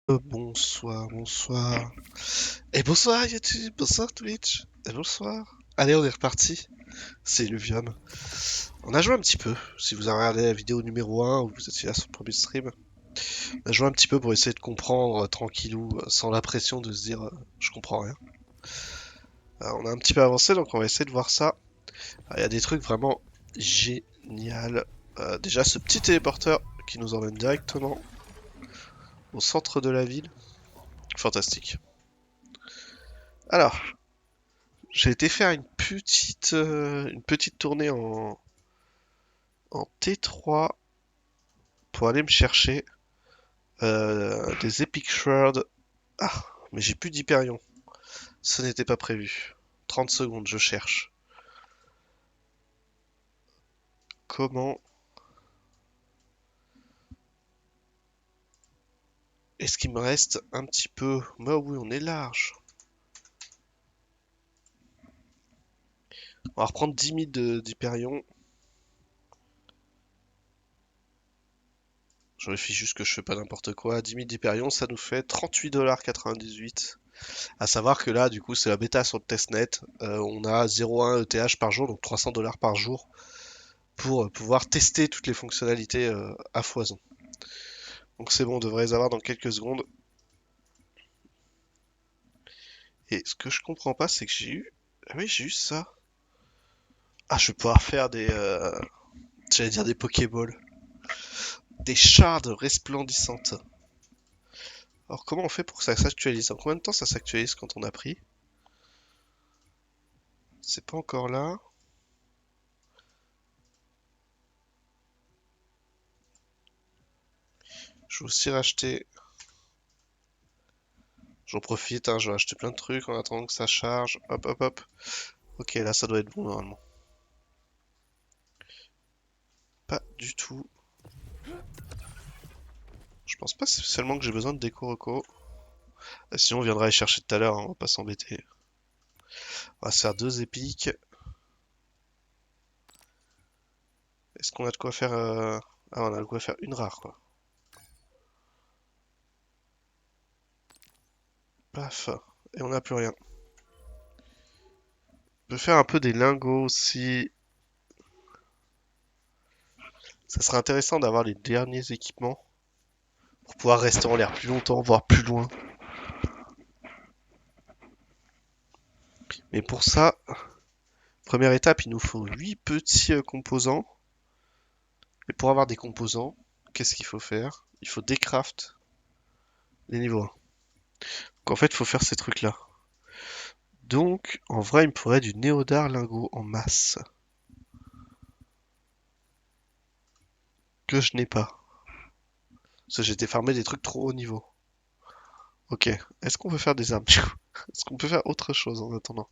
Bonsoir, bonsoir. Et bonsoir YouTube, bonsoir Twitch. Et bonsoir. Allez, on est reparti. C'est Illuvium. On a joué un petit peu. Si vous avez regardé la vidéo numéro 1 ou vous étiez là sur le premier stream, on a joué un petit peu pour essayer de comprendre tranquillou, sans la pression de se dire je comprends rien. On a un petit peu avancé donc on va essayer de voir ça. Il y a des trucs vraiment génial. Déjà ce petit téléporteur qui nous emmène directement au centre de la ville. Fantastique. Alors, j'ai été faire une petite tournée en T3 pour aller me chercher des Epic Swords. Ah, mais j'ai plus d'Hyperion. Ce n'était pas prévu. 30 secondes, je cherche. Comment est-ce qu'il me reste un petit peu? Bah oui, on est large. On va reprendre 10 000 d'Hyperion. Je vérifie juste que je fais pas n'importe quoi. 10 000 d'Hyperion, ça nous fait 38,98 $. À savoir que là, du coup, c'est la bêta sur le testnet. On a 0,1 ETH par jour, donc 300 $ par jour, pour pouvoir tester toutes les fonctionnalités à foison. Donc c'est bon, on devrait les avoir dans quelques secondes. Et ce que je comprends pas, c'est que j'ai eu... Ah oui, j'ai eu ça. Ah, je vais pouvoir faire des... J'allais dire des Pokéballs. Des shards resplendissantes. Alors comment on fait pour que ça s'actualise? En combien de temps ça s'actualise quand on a pris? C'est pas encore là. Je vais aussi racheter... J'en profite, hein, je vais acheter plein de trucs en attendant que ça charge. Hop, hop, hop. Ok, là ça doit être bon normalement. Pas du tout. Je pense pas spécialement que j'ai besoin de déco reco. Sinon on viendra les chercher tout à l'heure, hein, on va pas s'embêter. On va se faire deux épiques. Est-ce qu'on a de quoi faire Ah, on a de quoi faire une rare, quoi. Paf. Et on n'a plus rien. On peut faire un peu des lingots aussi. Ça serait intéressant d'avoir les derniers équipements pour pouvoir rester en l'air plus longtemps, voire plus loin. Mais pour ça, première étape, il nous faut 8 petits composants. Et pour avoir des composants, qu'est-ce qu'il faut faire? Il faut décraft les niveaux 1. Donc en fait, il faut faire ces trucs-là. Donc, en vrai, il me faudrait du néodar lingot en masse. Que je n'ai pas. Parce que j'ai été farmer des trucs trop haut niveau. Ok. Est-ce qu'on peut faire des armes du coup? Est-ce qu'on peut faire autre chose en attendant?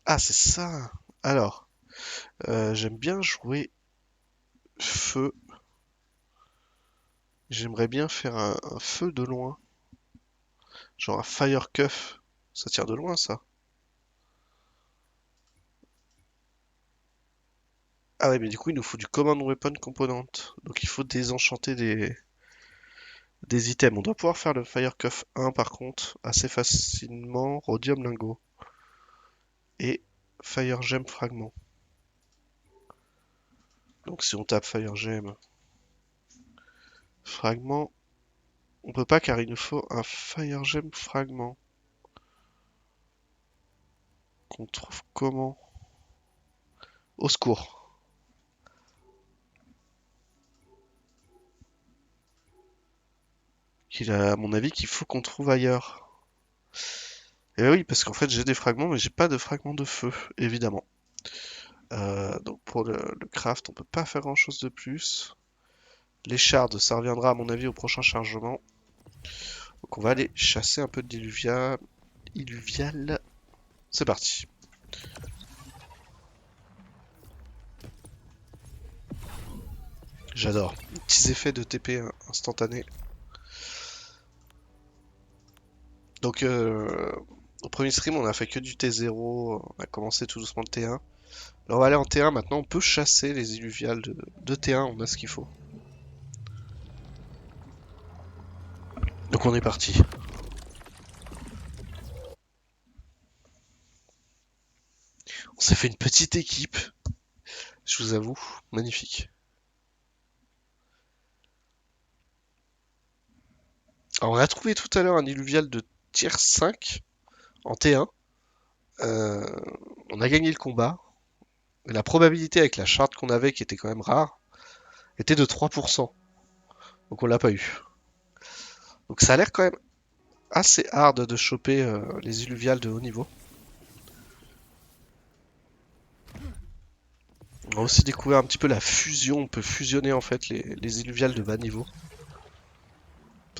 Ah, c'est ça. Alors, j'aime bien jouer feu. J'aimerais bien faire un feu de loin. Genre un fire cuff. Ça tire de loin, ça. Ah ouais, mais du coup, il nous faut du command weapon component. Donc il faut désenchanter des items. On doit pouvoir faire le fire cuff 1 par contre, assez facilement. Rhodium lingot. Et fire gem fragment. Donc si on tape fire gem fragment, on peut pas car il nous faut un fire gem fragment. Qu'on trouve comment? Au secours. Il a, à mon avis, qu'il faut qu'on trouve ailleurs. Et oui, parce qu'en fait, j'ai des fragments, mais j'ai pas de fragments de feu, évidemment. Donc pour le craft, on peut pas faire grand-chose de plus. Les shards, ça reviendra à mon avis au prochain chargement. Donc on va aller chasser un peu de illuvial. C'est parti. J'adore. Petits effets de TP instantanés. Donc au premier stream, on a fait que du T0. On a commencé tout doucement le T1. Là, on va aller en T1 maintenant. On peut chasser les illuviales de T1. On a ce qu'il faut. Donc on est parti. On s'est fait une petite équipe, je vous avoue, magnifique. Alors on a trouvé tout à l'heure un illuvial de tier 5 en T1. Euh, on a gagné le combat. Et la probabilité avec la charte qu'on avait, qui était quand même rare, était de 3%. Donc on l'a pas eu. Donc ça a l'air quand même assez hard de choper les illuviales de haut niveau. On a aussi découvert un petit peu la fusion. On peut fusionner en fait les illuviales de bas niveau.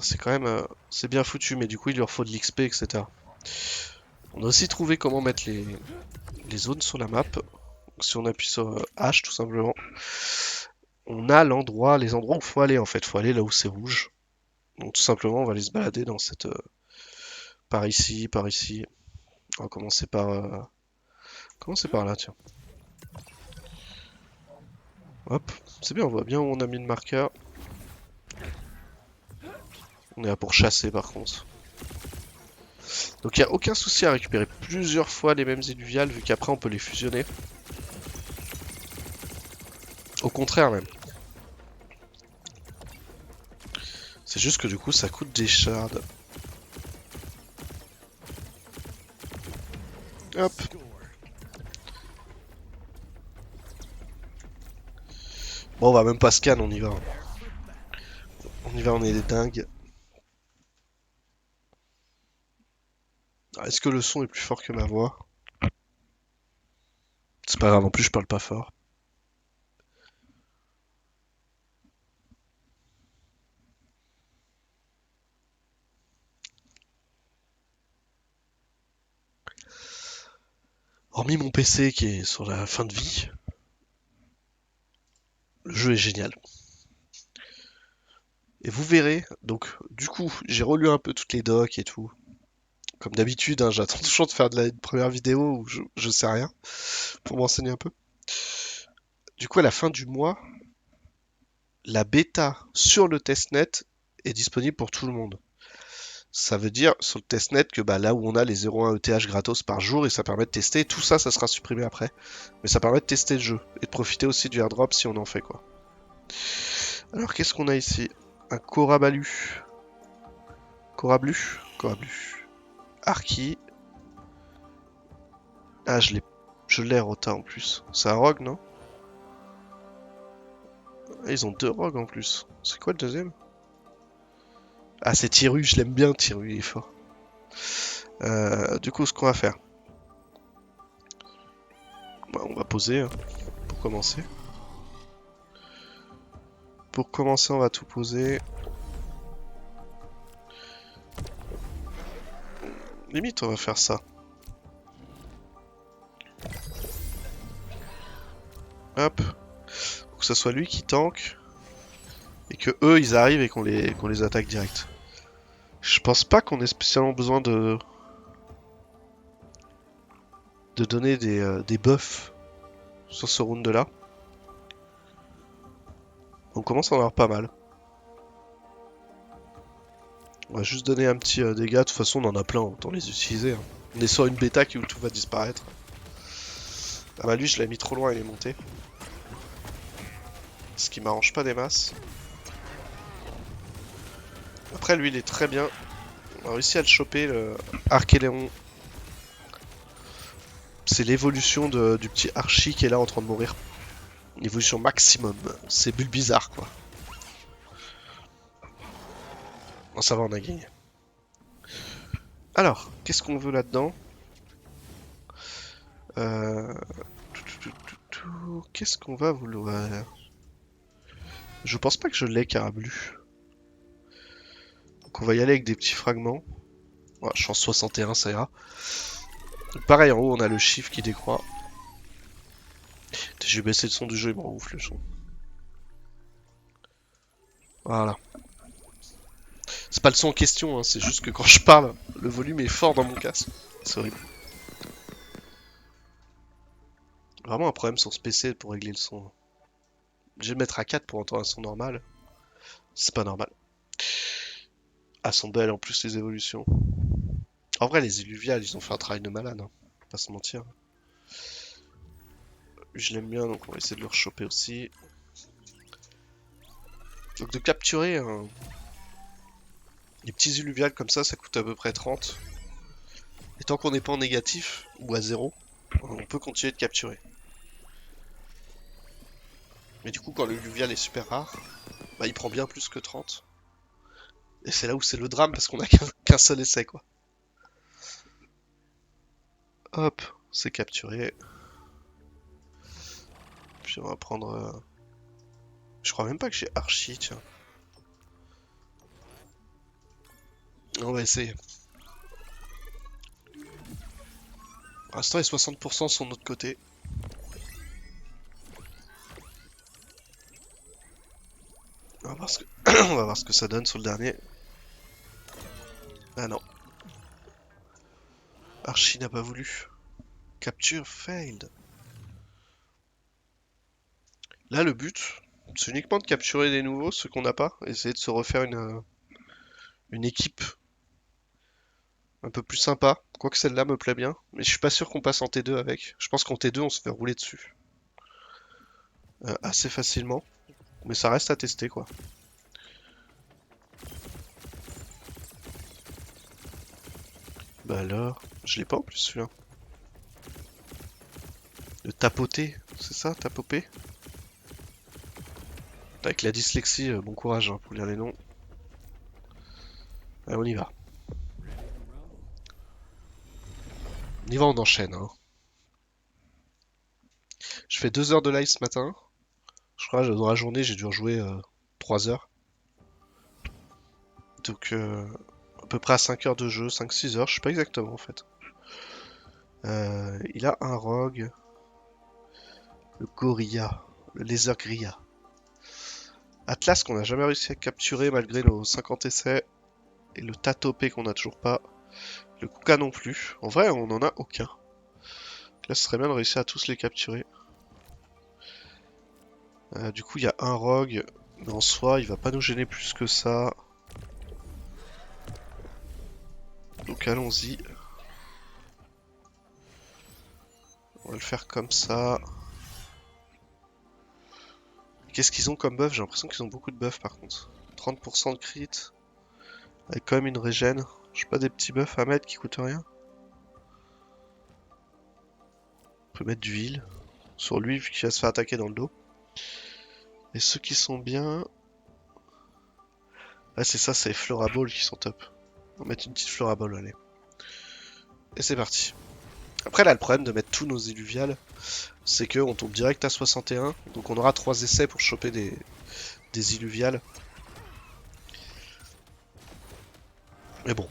C'est quand même c'est bien foutu, mais du coup il leur faut de l'XP, etc. On a aussi trouvé comment mettre les zones sur la map. Si on appuie sur H tout simplement, on a les endroits où il faut aller en fait. Il faut aller là où c'est rouge. Donc tout simplement on va aller se balader dans cette par ici, par ici. On va commencer par là, tiens. Hop, c'est bien, on voit bien où on a mis le marqueur. On est là pour chasser par contre. Donc il n'y a aucun souci à récupérer plusieurs fois les mêmes illuviales vu qu'après on peut les fusionner. Au contraire même. C'est juste que du coup ça coûte des shards. Hop. Bon on va même pas scan, on y va. On y va, on est des dingues. Est-ce que le son est plus fort que ma voix? C'est pas grave, en plus je parle pas fort. Hormis mon PC qui est sur la fin de vie, le jeu est génial. Et vous verrez, donc du coup, j'ai relu un peu toutes les docs et tout. Comme d'habitude, hein, j'attends toujours de faire une première vidéo où je sais rien pour m'enseigner un peu. Du coup, à la fin du mois, la bêta sur le testnet est disponible pour tout le monde. Ça veut dire sur le testnet que bah, là où on a les 0,1 ETH gratos par jour et ça permet de tester, tout ça, ça sera supprimé après. Mais ça permet de tester le jeu et de profiter aussi du airdrop si on en fait quoi. Alors qu'est-ce qu'on a ici? Un Corabalu. Corablu? Corablu. Arki. Ah, je l'ai Rota en plus. C'est un rogue, non? Ah, ils ont deux rogues en plus. C'est quoi le deuxième? Ah, c'est Tiru, je l'aime bien, Tiru, il est fort. Du coup, ce qu'on va faire, bah, on va poser hein, pour commencer. Pour commencer, on va tout poser. Limite, on va faire ça. Hop. Pour que ce soit lui qui tank. Et que eux, ils arrivent et qu'on les attaque direct. Je pense pas qu'on ait spécialement besoin de donner des buffs sur ce round là. On commence à en avoir pas mal. On va juste donner un petit dégât. De toute façon, on en a plein, autant les utiliser. Hein. On est sur une bêta où tout va disparaître. Ah bah lui, je l'ai mis trop loin, il est monté. Ce qui m'arrange pas des masses. Après, lui, il est très bien. On a réussi à le choper, le Archéléon. C'est l'évolution du petit Archie qui est là en train de mourir. Évolution maximum. C'est Bulbizarre, quoi. Bon, ça va, on a gagné. Alors, qu'est-ce qu'on veut là-dedans? euh... Qu'est-ce qu'on va vouloir? Je pense pas que je l'ai, Carablu. Donc on va y aller avec des petits fragments. Ouais, chance 61, ça ira. Donc pareil, en haut, on a le chiffre qui décroît. Je vais baisser le son du jeu, il me ouf le son. Voilà. C'est pas le son en question, hein, c'est juste que quand je parle, le volume est fort dans mon casque. C'est horrible. Vraiment un problème sur ce PC pour régler le son. Je vais le mettre à 4 pour entendre un son normal. C'est pas normal. Ah, sont belles en plus les évolutions. En vrai, les illuviales, ils ont fait un travail de malade, hein. Pas se mentir. Lui, je l'aime bien, donc on va essayer de le rechoper aussi. Donc de capturer les petits illuviales comme ça coûte à peu près 30. Et tant qu'on n'est pas en négatif, ou à zéro, on peut continuer de capturer. Mais du coup, quand l'illuvial est super rare, bah, il prend bien plus que 30. Et c'est là où c'est le drame, parce qu'on a qu'un seul essai, quoi. Hop, c'est capturé. Puis on va prendre... Je crois même pas que j'ai Archie, tiens. On va essayer. Pour l'instant, les 60% sont de notre côté. On va voir ce que... on va voir ce que ça donne sur le dernier. Ah non. Archie n'a pas voulu. Capture failed. Là, le but, c'est uniquement de capturer des nouveaux, ceux qu'on n'a pas. Essayer de se refaire une équipe un peu plus sympa. Quoique celle-là me plaît bien. Mais je suis pas sûr qu'on passe en T2 avec. Je pense qu'en T2, on se fait rouler dessus. Assez facilement. Mais ça reste à tester, quoi. Bah alors, je l'ai pas en plus celui-là. Le tapoter, c'est ça, tapoper? Avec la dyslexie, bon courage hein, pour lire les noms. Allez, on y va. On y va, on enchaîne. Hein. Je fais 2 heures de live ce matin. Je crois que dans la journée, j'ai dû en jouer 3 heures. Donc, à peu près à 5 heures de jeu, 5-6 heures, je sais pas exactement en fait. Il a un rogue, le gorilla, le lézard grilla. Atlas qu'on n'a jamais réussi à capturer malgré nos 50 essais. Et le tatopé qu'on a toujours pas. Le kuka non plus. En vrai, on en a aucun. Là, ce serait bien de réussir à tous les capturer. Du coup, il y a un rogue, mais en soi, il va pas nous gêner plus que ça. Donc allons-y. On va le faire comme ça. Qu'est-ce qu'ils ont comme buff? J'ai l'impression qu'ils ont beaucoup de buffs par contre. 30% de crit. Avec quand même une régène. Je sais pas, des petits buffs à mettre qui coûtent rien. On peut mettre du heal sur lui vu qu'il va se faire attaquer dans le dos. Et ceux qui sont bien... Ah c'est ça, c'est les Floraball qui sont top. On va mettre une petite Floraball, allez. Et c'est parti. Après là, le problème de mettre tous nos illuviales, c'est qu'on tombe direct à 61. Donc on aura 3 essais pour choper des illuviales. Mais bon,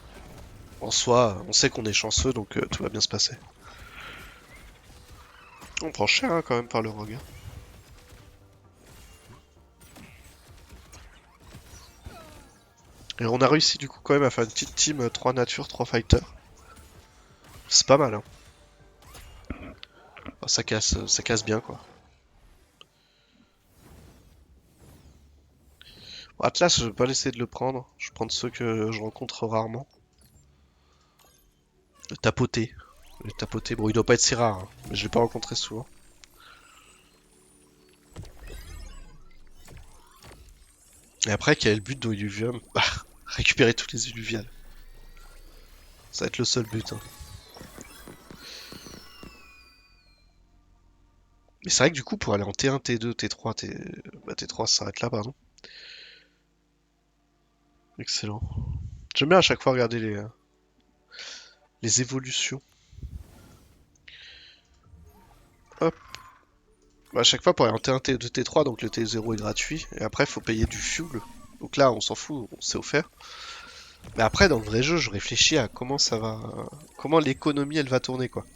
en soi, on sait qu'on est chanceux, donc tout va bien se passer. On prend cher hein, quand même par le rogue. Hein. Et on a réussi du coup quand même à faire une petite team 3 nature, 3 fighters. C'est pas mal hein. Oh, ça casse bien quoi. Bon, Atlas, je vais pas laisser de le prendre. Je vais prendre ceux que je rencontre rarement. Le tapoter. Le tapoter, bon il doit pas être si rare, hein, mais je l'ai pas rencontré souvent. Et après, quel est le but d'Illuvium? Bah, récupérer tous les illuviales. Ça va être le seul but. Hein. Mais c'est vrai que du coup, pour aller en T1, T2, T3, bah, T3 ça s'arrête là, pardon. Excellent. J'aime bien à chaque fois regarder les évolutions. Hop. Bah, à chaque fois pour aller en T1, T2, T3, donc le T0 est gratuit. Et après, il faut payer du fuel. Donc là, on s'en fout, on s'est offert. Mais après, dans le vrai jeu, je réfléchis à comment ça va... Comment l'économie, elle va tourner, quoi.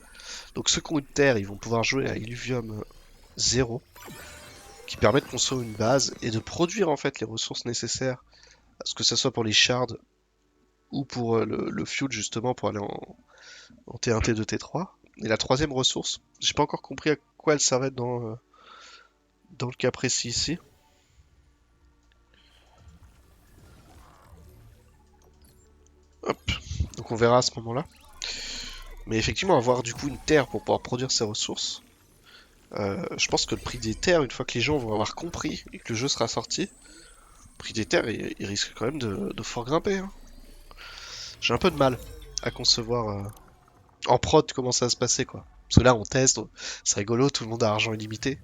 Donc ceux qui ont une terre, ils vont pouvoir jouer à Illuvium 0, qui permet de construire une base et de produire en fait les ressources nécessaires, à ce que ce soit pour les shards ou pour le fuel justement pour aller en T1, T2, T3. Et la troisième ressource, j'ai pas encore compris à quoi elle servait dans le cas précis ici. on verra à ce moment-là. Mais effectivement, avoir du coup une terre pour pouvoir produire ses ressources, je pense que le prix des terres, une fois que les gens vont avoir compris et que le jeu sera sorti, le prix des terres, il risque quand même de fort grimper, hein. J'ai un peu de mal à concevoir en prod comment ça va se passer, quoi. Parce que là, on teste, c'est rigolo, tout le monde a argent illimité.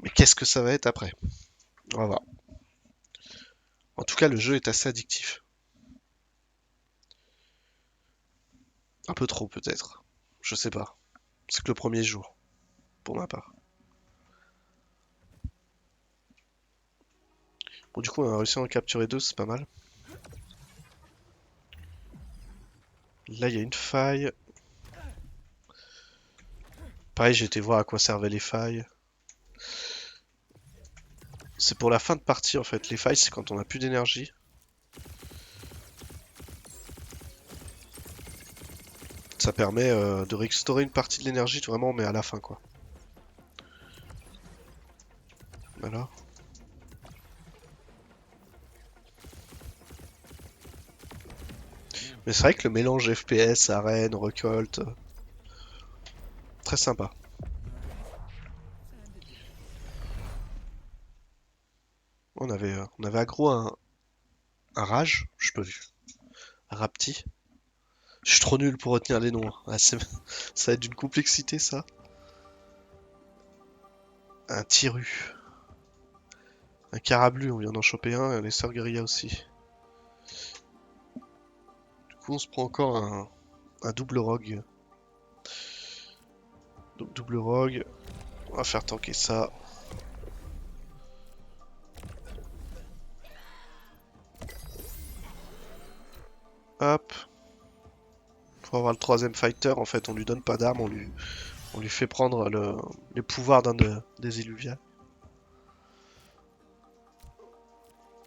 Mais qu'est-ce que ça va être après? On va voir. En tout cas, le jeu est assez addictif. Un peu trop, peut-être. Je sais pas. C'est que le premier jour, pour ma part. Bon, du coup, on a réussi à en capturer deux, c'est pas mal. Là, il y a une faille. Pareil, j'ai été voir à quoi servaient les failles. C'est pour la fin de partie, en fait. Les failles, c'est quand on a plus d'énergie. Ça permet de restaurer une partie de l'énergie, vraiment, mais à la fin, quoi. Voilà. Mais c'est vrai que le mélange FPS, arène, récolte, très sympa. On avait aggro un rage, je peux vu. Un rapti. Je suis trop nul pour retenir les noms, hein. Ah, ça va être d'une complexité, ça. Un tiru. Un carablu, on vient d'en choper un, et les sœurs guérilla aussi. Du coup, on se prend encore un double rogue. Donc, double rogue. On va faire tanker ça. Hop. Pour avoir le troisième fighter, en fait, on lui donne pas d'armes, on lui fait prendre les pouvoirs des Illuviales.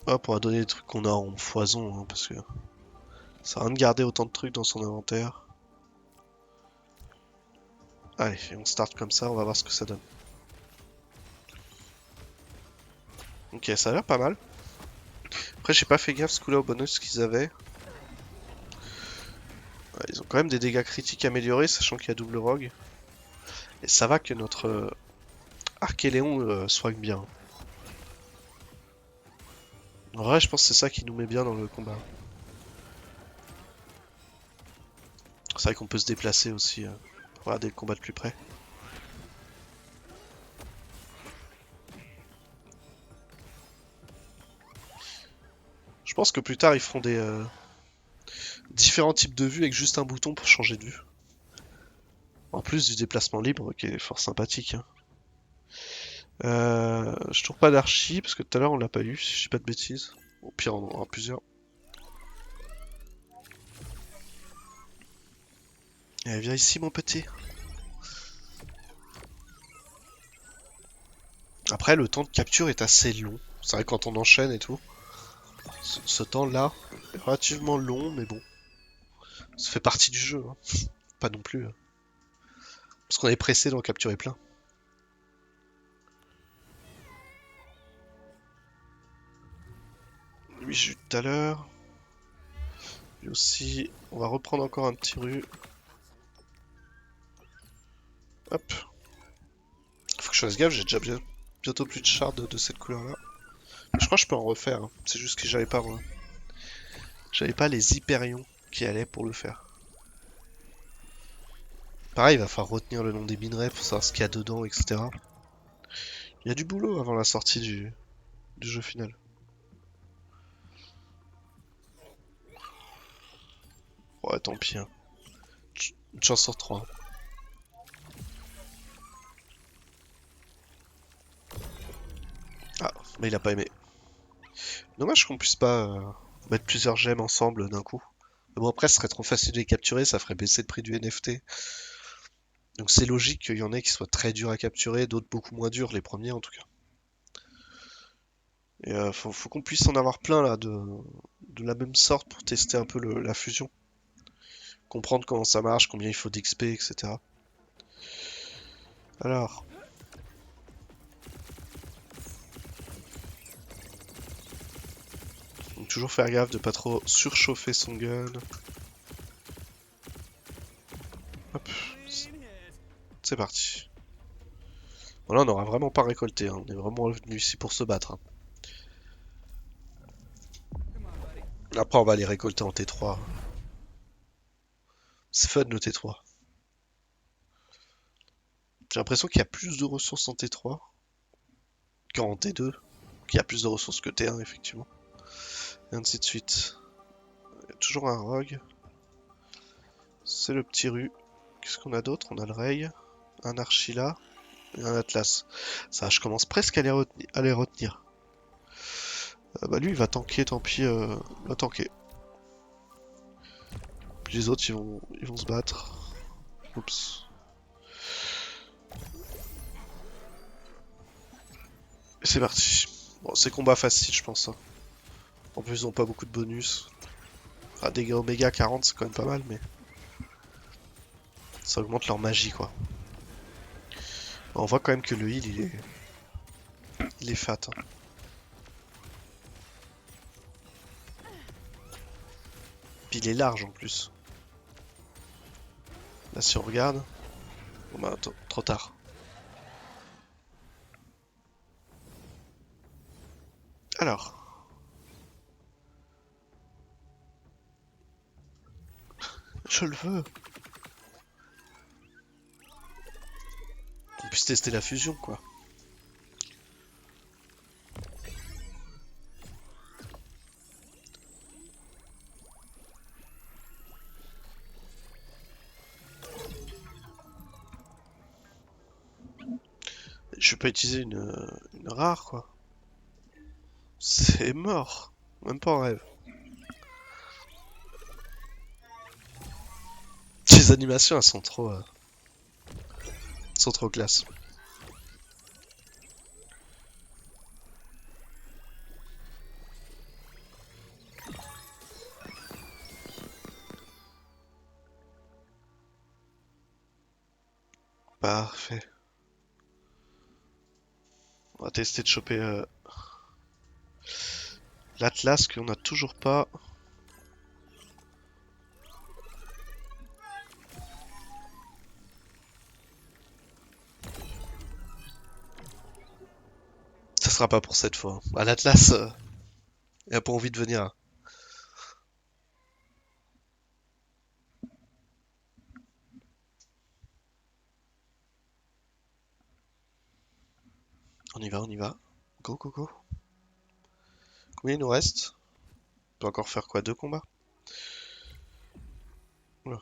Hop, on va donner les trucs qu'on a en foison, hein, parce que ça sert à rien de garder autant de trucs dans son inventaire. Allez, on start comme ça, on va voir ce que ça donne. Ok, ça a l'air pas mal. Après, j'ai pas fait gaffe ce coup-là au bonus qu'ils avaient. Ouais, ils ont quand même des dégâts critiques améliorés, sachant qu'il y a double rogue. Et ça va que notre Archéléon soigne bien. En vrai, je pense que c'est ça qui nous met bien dans le combat. C'est vrai qu'on peut se déplacer aussi pour regarder le combat de plus près. Je pense que plus tard, ils feront des différents types de vues avec juste un bouton pour changer de vue. En plus du déplacement libre, qui est fort sympathique, hein. Je trouve pas d'archi, parce que tout à l'heure on l'a pas eu, si je dis pas de bêtises. Au pire, on en aura plusieurs. Allez, viens ici, mon petit. Après, le temps de capture est assez long. C'est vrai, quand on enchaîne et tout, ce temps-là est relativement long, mais bon, ça fait partie du jeu, hein. Pas non plus, hein. Parce qu'on est pressé d'en capturer plein. Lui, j'ai eu tout à l'heure. Lui aussi. On va reprendre encore un petit rue. Hop. Faut que je fasse gaffe, j'ai déjà bientôt plus de shards de cette couleur-là. Je crois que je peux en refaire, hein. C'est juste que j'avais pas, moi. J'avais pas les hyperions qui allaient pour le faire. Pareil, il va falloir retenir le nom des minerais pour savoir ce qu'il y a dedans, etc. Il y a du boulot avant la sortie du jeu final. Ouais, tant pis, hein. Une chance sur trois. Ah, mais il a pas aimé. Dommage qu'on puisse pas mettre plusieurs gemmes ensemble d'un coup. Mais bon, après, ce serait trop facile de les capturer, ça ferait baisser le prix du NFT. Donc c'est logique qu'il y en ait qui soient très durs à capturer, d'autres beaucoup moins durs, les premiers en tout cas. Et faut qu'on puisse en avoir plein là, de la même sorte pour tester un peu la fusion. Comprendre comment ça marche, combien il faut d'XP, etc. Alors, donc toujours faire gaffe de pas trop surchauffer son gun. C'est parti. Bon, là, on n'aura vraiment pas récolté, hein. On est vraiment venu ici pour se battre, hein. Après, on va les récolter en T3. C'est fun le T3. J'ai l'impression qu'il y a plus de ressources en T3 qu'en T2. Qu'il y a plus de ressources que T1, effectivement. Et ainsi de suite. Il y a toujours un rogue. C'est le petit Ru. Qu'est-ce qu'on a d'autre? On a le Ray, un Archila et un Atlas. Ça, je commence presque à les retenir. Bah lui, il va tanker, tant pis. Il va tanker. Puis les autres, ils vont se battre. Oups. Et c'est parti. Bon, c'est combat facile, je pense, hein. En plus, ils ont pas beaucoup de bonus. Ah, dégâts Oméga 40, c'est quand même pas mal, mais ça augmente leur magie, quoi. On voit quand même que le heal, il est fat, hein. Puis il est large en plus. Là, si on regarde, bon bah, trop tard. Alors, je le veux. On puisse tester la fusion, quoi. Je vais pas utiliser une rare, quoi. C'est mort. Même pas en rêve. Les animations, elles sont trop classe. Parfait. On va tester de choper l'Atlas qu'on a toujours pas. Ça sera pas pour cette fois. Ah, l'Atlas, il a pas envie de venir, hein. On y va, on y va. Go, go, go. Combien il nous reste? On peut encore faire quoi? 2 combats? Oula.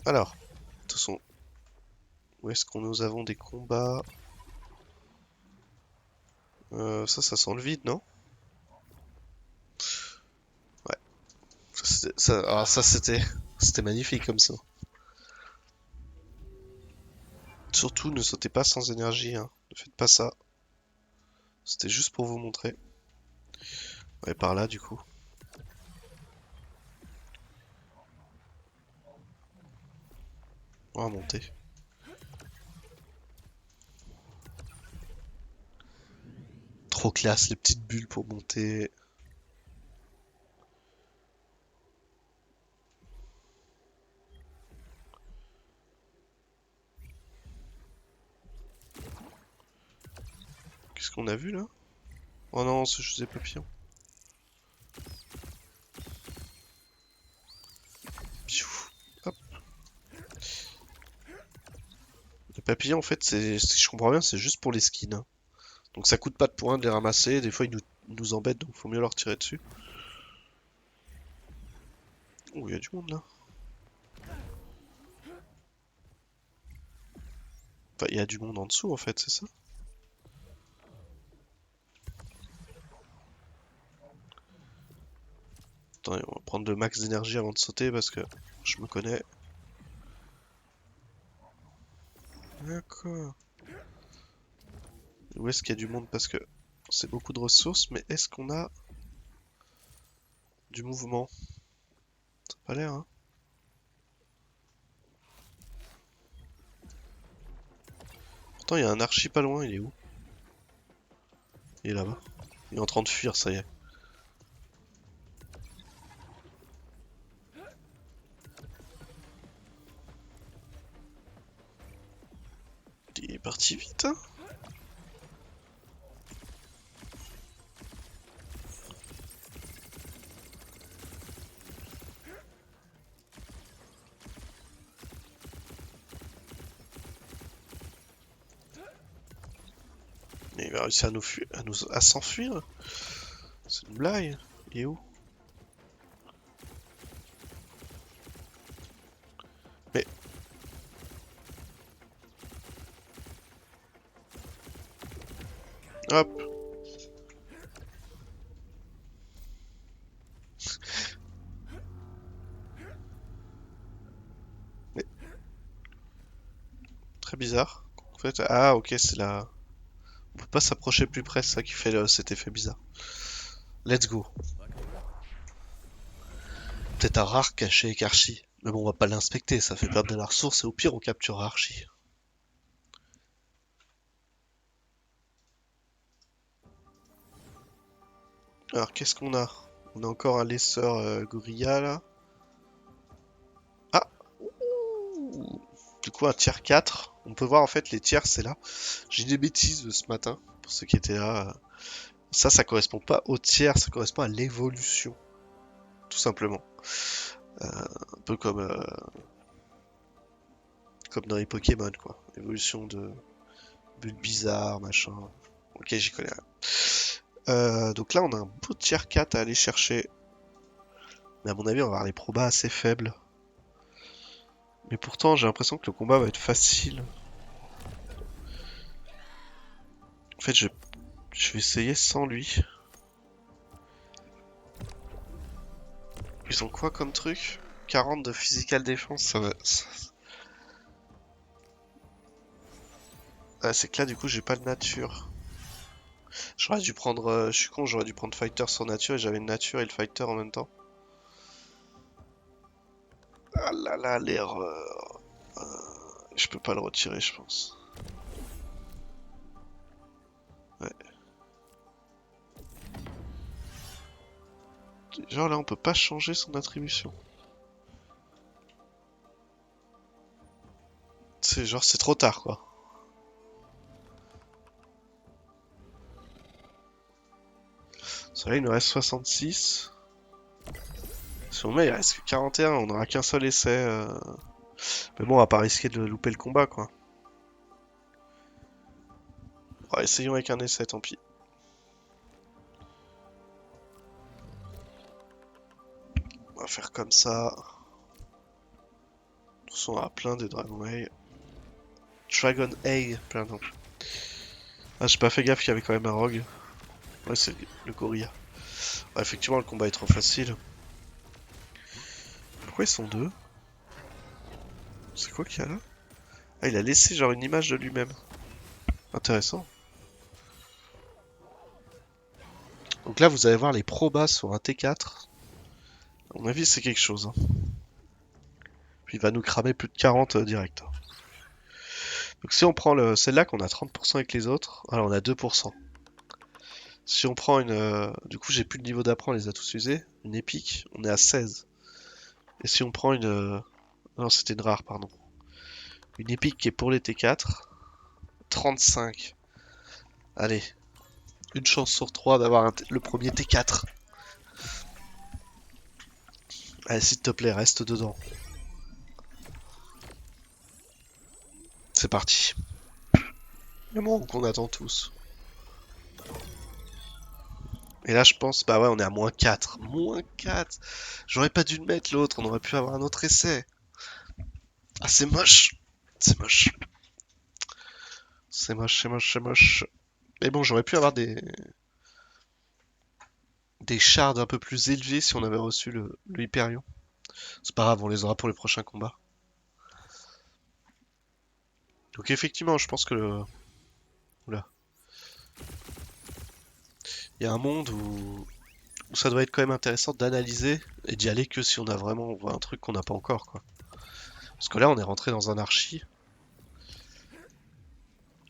Alors, de toute façon, où est-ce qu'on nous avons des combats? Ça sent le vide, non? Ouais. Ça, c'était magnifique comme ça. Surtout, ne sautez pas sans énergie, hein. Ne faites pas ça. C'était juste pour vous montrer. Ouais, par là, du coup. On va monter. Trop classe, les petites bulles pour monter. Qu'est-ce qu'on a vu là? Oh non, c'est juste des papillons. Piou. Hop. Les papillons, en fait, si je comprends bien, c'est juste pour les skins, hein. Donc ça coûte pas de points de les ramasser. Des fois, ils nous embêtent, donc faut mieux leur tirer dessus. Oh, il y a du monde là. Enfin, il y a du monde en dessous, en fait, c'est ça? Attendez, on va prendre le max d'énergie avant de sauter parce que je me connais. D'accord. Où est-ce qu'il y a du monde? Parce que c'est beaucoup de ressources, mais est-ce qu'on a du mouvement? Ça a pas l'air, hein. Pourtant, il y a un archi pas loin, il est où? Il est là-bas. Il est en train de fuir, ça y est. Il va réussir à s'enfuir. C'est une blague. Il est où? Mais... Hop. Mais... Très bizarre. En fait, ah ok, c'est là. On peut pas s'approcher plus près, c'est ça qui fait cet effet bizarre. Let's go. Peut-être un rare caché avec Archie. Mais bon, on va pas l'inspecter, ça fait perdre de la ressource et au pire, on capture Archie. Alors, qu'est-ce qu'on a? On a encore un laisseur gorilla là. Ah! Ouh. Du coup, un tiers 4. On peut voir en fait les tiers, c'est là. J'ai des bêtises ce matin, pour ceux qui étaient là. Ça correspond pas au tiers, ça correspond à l'évolution. Tout simplement. Un peu comme dans les Pokémon, quoi. Évolution de bulles bizarres, machin. Ok, j'y connais rien. Donc là, on a un beau tier 4 à aller chercher. Mais à mon avis, on va avoir les probas assez faibles. Mais pourtant, j'ai l'impression que le combat va être facile. En fait, je vais essayer sans lui. Ils ont quoi comme truc? 40 de physical défense, ça va... Ah, c'est que là, du coup, j'ai pas de nature. J'aurais dû prendre... je suis con, j'aurais dû prendre fighter sur nature et j'avais une nature et le fighter en même temps. Ah là là, l'erreur. Je peux pas le retirer, je pense. Ouais. Genre là, on peut pas changer son attribution. C'est genre, c'est trop tard, quoi. Ça là, il nous reste 66. Si on met, il reste que 41, on n'aura qu'un seul essai. Mais bon, on va pas risquer de louper le combat, quoi. Bon, essayons avec un essai, tant pis. On va faire comme ça. De toute façon, on a plein de Dragon Eye. Dragon Eye, pardon. Ah, j'ai pas fait gaffe qu'il y avait quand même un rogue. Ouais, c'est le gorilla. Ouais, effectivement, le combat est trop facile. Pourquoi ils sont deux? C'est quoi qu'il y a là? Ah, il a laissé genre une image de lui-même. Intéressant. Donc là, vous allez voir les probas sur un T4. À mon avis, c'est quelque chose, hein. Puis il va nous cramer plus de 40 direct. Donc si on prend celle-là qu'on a 30% avec les autres, alors on a 2%. Si on prend une... du coup j'ai plus de niveau d'apport, on les a tous usés. Une épique, on est à 16. Et si on prend une... non c'était une rare, pardon. Une épique qui est pour les T4, 35. Allez, une chance sur 3 d'avoir le premier T4. Allez s'il te plaît, reste dedans. C'est parti. Le moment qu'on attend tous. Et là, je pense, bah ouais, on est à moins 4. Moins 4. J'aurais pas dû le mettre l'autre, on aurait pu avoir un autre essai. Ah, c'est moche. C'est moche. C'est moche, c'est moche, c'est moche. Mais bon, j'aurais pu avoir des shards un peu plus élevés si on avait reçu le Hyperion. C'est pas grave, on les aura pour les prochains combats. Donc effectivement, je pense que Oula. Il y a un monde où ça doit être quand même intéressant d'analyser et d'y aller que si on a vraiment on voit un truc qu'on n'a pas encore, quoi. Parce que là, on est rentré dans un archi.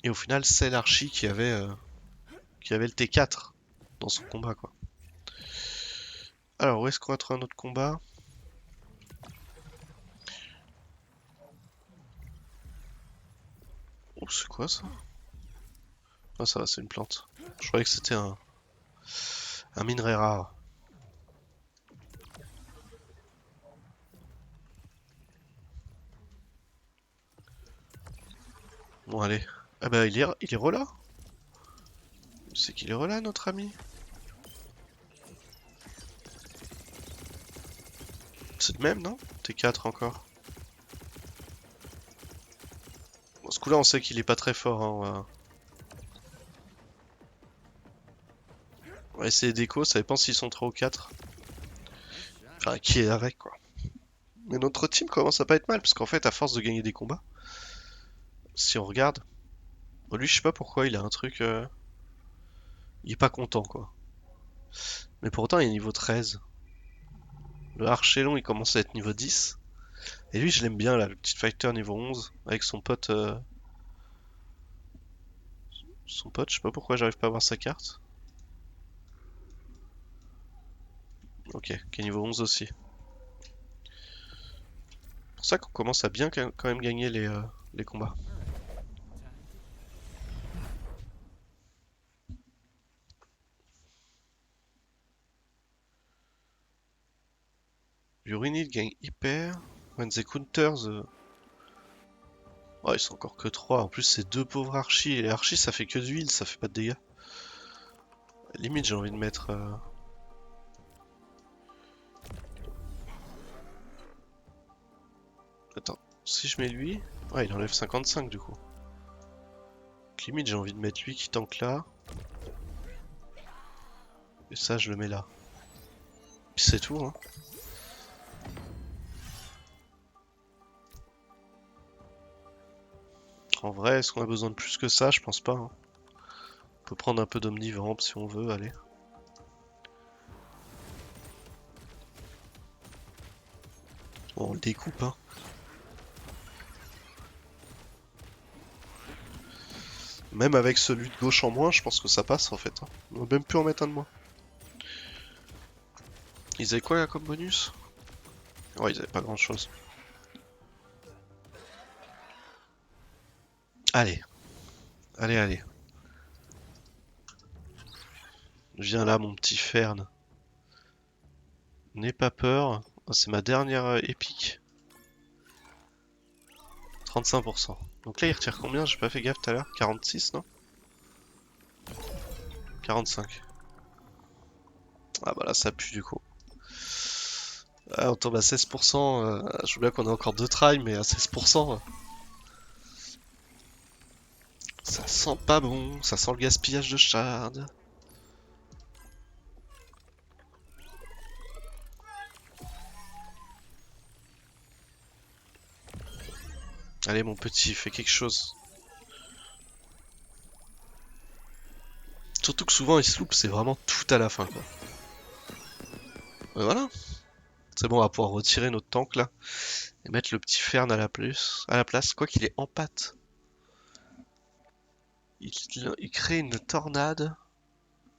Et au final, c'est l'archi qui avait le T4 dans son combat, quoi. Alors, où est-ce qu'on va trouver un autre combat? Oh, c'est quoi ça? Ah, ça va, c'est une plante. Je croyais que c'était un minerai rare. Bon, allez. Ah bah, il est re là? C'est qu'il est relâ, notre ami. C'est le même, non? T4 encore. Bon, ce coup-là, on sait qu'il est pas très fort. Hein, on va essayer d'écho, ça dépend s'ils sont 3 ou 4. Enfin, qui est avec, quoi. Mais notre team commence à pas être mal, parce qu'en fait, à force de gagner des combats, si on regarde, bon, lui, je sais pas pourquoi, il a un truc... il est pas content, quoi. Mais pourtant, il est niveau 13. Le Archelon, il commence à être niveau 10. Et lui, je l'aime bien, là, le petit fighter niveau 11, avec son pote... Son pote, je sais pas pourquoi j'arrive pas à voir sa carte. Ok, qui est niveau 11 aussi. C'est pour ça qu'on commence à bien quand même gagner les combats. Urinid gagne hyper. When the counters... Oh, ils sont encore que 3. En plus, c'est deux pauvres archis. Et les archis, ça fait que d'huile, ça fait pas de dégâts. Limite, j'ai envie de mettre... Attends, si je mets lui... Ouais, il enlève 55 du coup. Donc, limite, j'ai envie de mettre lui qui tank là. Et ça, je le mets là. Puis c'est tout, hein. En vrai, est-ce qu'on a besoin de plus que ça? Je pense pas. Hein. On peut prendre un peu d'omnivamp si on veut, allez. Bon, on le découpe, hein. Même avec celui de gauche en moins, je pense que ça passe en fait. Hein. On va même plus en mettre un de moins. Ils avaient quoi là comme bonus? Ouais, ils avaient pas grand chose. Allez, allez, allez. Viens là, mon petit Fern. N'aie pas peur. Oh, c'est ma dernière épique. 35%. Donc là, il retire combien? J'ai pas fait gaffe tout à l'heure. 46, non? 45. Ah bah là, ça pue du coup. Ah, on tombe à 16%. Je veux bien qu'on ait encore 2 tries, mais à 16%. Ça sent pas bon. Ça sent le gaspillage de shard. Allez, mon petit, fais quelque chose. Surtout que souvent, il se loupe, c'est vraiment tout à la fin, quoi. Et voilà. C'est bon, on va pouvoir retirer notre tank là. Et mettre le petit Fern à la place. Quoi qu'il est en pâte. Il crée une tornade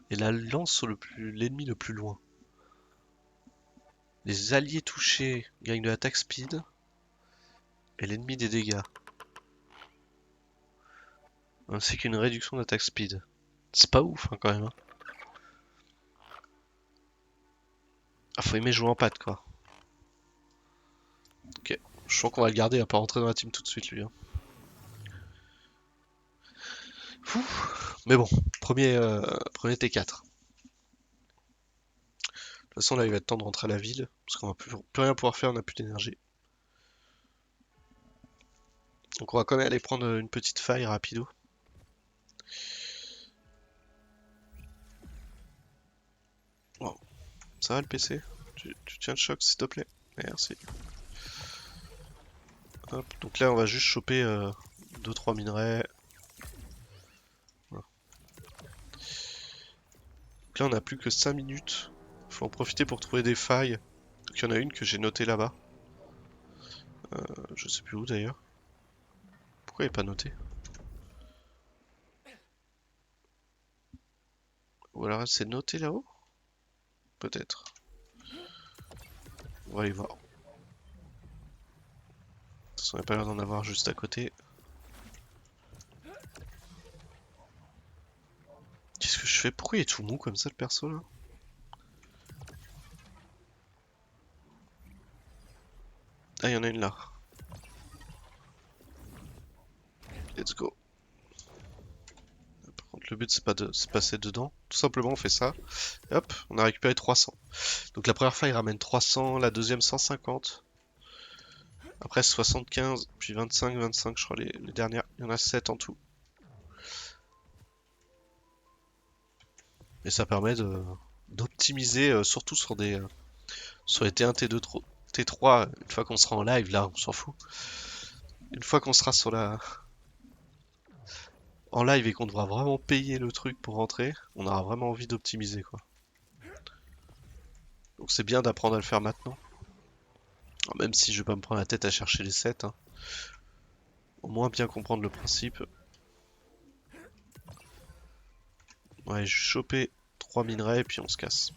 et la lance sur l'ennemi le plus loin. Les alliés touchés gagnent de l'attaque speed et l'ennemi des dégâts. Ainsi qu'une réduction d'attaque speed. C'est pas ouf hein, quand même. Hein. Ah, faut aimer jouer en pâte quoi. Ok, je sens qu'on va le garder, il va pas rentrer dans la team tout de suite lui. Hein. Mais bon, premier T4. De toute façon là il va être temps de rentrer à la ville, parce qu'on va plus rien pouvoir faire, on n'a plus d'énergie. Donc on va quand même aller prendre une petite faille rapido. Wow. Ça va le PC? Tu tiens le choc s'il te plaît? Merci. Hop, donc là on va juste choper 2-3 minerais. Voilà. Donc là on a plus que 5 minutes. Faut en profiter pour trouver des failles. Donc il y en a une que j'ai notée là-bas. Je sais plus où d'ailleurs. Pourquoi elle est pas notée? Ou alors elle s'est notée là-haut? Peut-être. On va aller voir. De toute façon, il n'y a pas l'air d'en avoir juste à côté. Qu'est-ce que je fais? Pourquoi il est tout mou comme ça le perso là? Ah, il y en a une là. Let's go. contre, le but c'est pas de se passer dedans. Tout simplement, on fait ça. Et hop, on a récupéré 300. Donc la première fois, il ramène 300, la deuxième 150. Après 75, puis 25, 25, je crois les dernières. Il y en a 7 en tout. Et ça permet d'optimiser, surtout sur les T1, T2, T3. Une fois qu'on sera en live, là, on s'en fout. Une fois qu'on sera en live et qu'on devra vraiment payer le truc pour rentrer, on aura vraiment envie d'optimiser, quoi. Donc c'est bien d'apprendre à le faire maintenant. Alors, même si je vais pas me prendre la tête à chercher les 7, hein. Au moins bien comprendre le principe. Ouais, je vais choper 3 minerais et puis on se casse.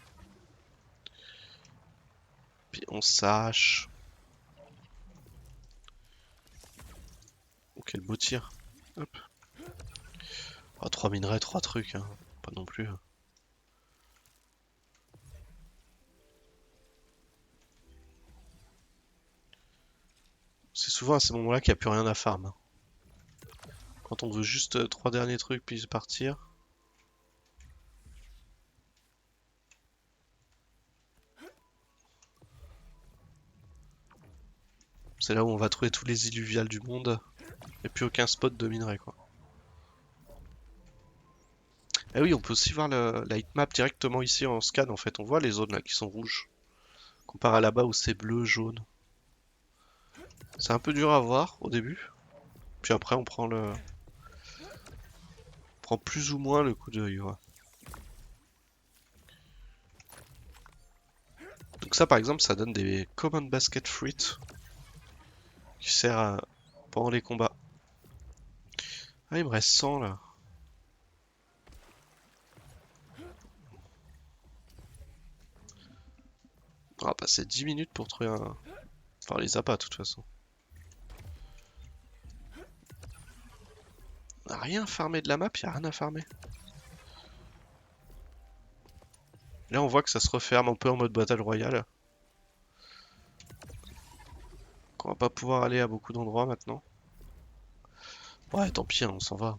Puis on s'arrache. Oh, quel beau tir. Hop. Ah, 3 minerais, 3 trucs, hein. Pas non plus. C'est souvent à ces moments-là qu'il n'y a plus rien à farm, hein. Quand on veut juste 3 derniers trucs puis partir. C'est là où on va trouver tous les illuviales du monde. Et plus aucun spot de minerais, quoi. Ah oui, on peut aussi voir la heatmap directement ici en scan, en fait. On voit les zones là qui sont rouges. Comparé à là-bas où c'est bleu, jaune. C'est un peu dur à voir au début. Puis après on prend plus ou moins le coup d'œil, ouais. Donc ça par exemple ça donne des command basket fruit qui sert pendant les combats. Ah il me reste 100 là. On va passer 10 minutes pour trouver un... Enfin on les a pas de toute façon. On a rien farmé de la map, y a rien à farmer. Là on voit que ça se referme un peu en mode battle royale. Qu'on va pas pouvoir aller à beaucoup d'endroits maintenant. Ouais tant pis hein, on s'en va.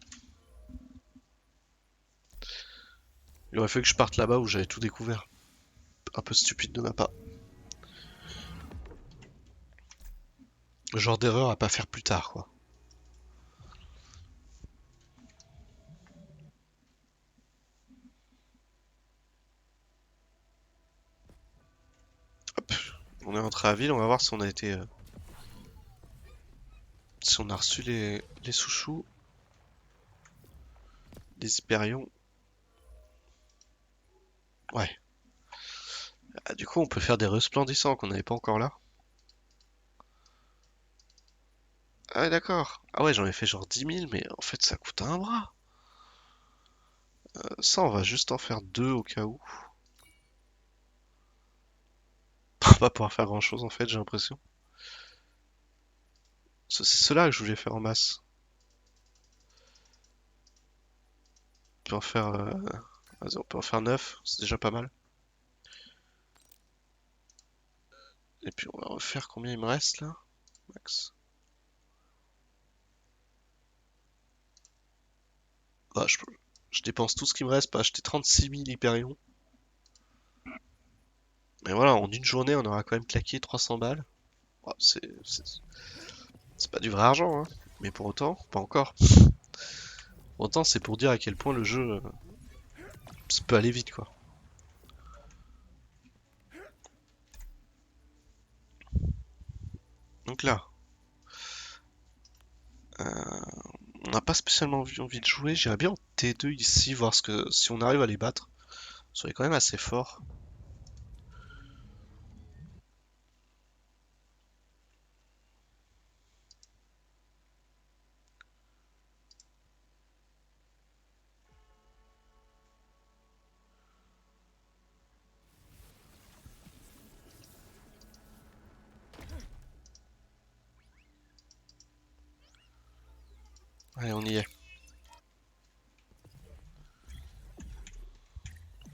Il aurait fallu que je parte là-bas où j'avais tout découvert. Un peu stupide de ma part. Le genre d'erreur à pas faire plus tard, quoi. Hop, on est rentré à la ville, on va voir si on a été... si on a reçu les sous-choux. Les hyperions. Ouais. Ah, du coup, on peut faire des resplendissants qu'on n'avait pas encore là. Ah ouais, d'accord. Ah ouais, j'en ai fait genre 10 000, mais en fait, ça coûte un bras. Ça, on va juste en faire deux au cas où. On va pas pouvoir faire grand-chose, en fait, j'ai l'impression. C'est ceux-là que je voulais faire en masse. On peut en faire... vas-y, on peut en faire 9, c'est déjà pas mal. Et puis, on va refaire combien il me reste, là? Max. Ah, je dépense tout ce qui me reste pour acheter 36 000 Hyperion. Mais voilà, en une journée, on aura quand même claqué 300 balles. Oh, c'est pas du vrai argent, hein. Mais pour autant, pas encore. Pour autant, c'est pour dire à quel point le jeu ça peut aller vite, quoi. Donc là, on n'a pas spécialement envie de jouer. J'irais bien en T2 ici, voir si on arrive à les battre. Ça serait quand même assez fort. Allez, on y est.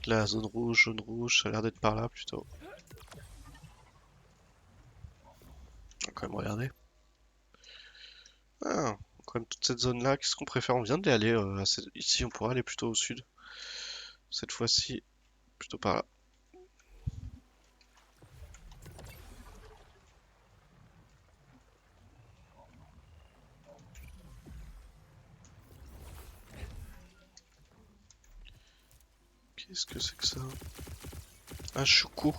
La zone rouge, jaune rouge, ça a l'air d'être par là plutôt. On va quand même regarder. Ah, quand même toute cette zone-là. Qu'est-ce qu'on préfère? On vient d'y aller ici, on pourrait aller plutôt au sud. Cette fois-ci, plutôt par là. Qu'est-ce que c'est que ça? Un choucou.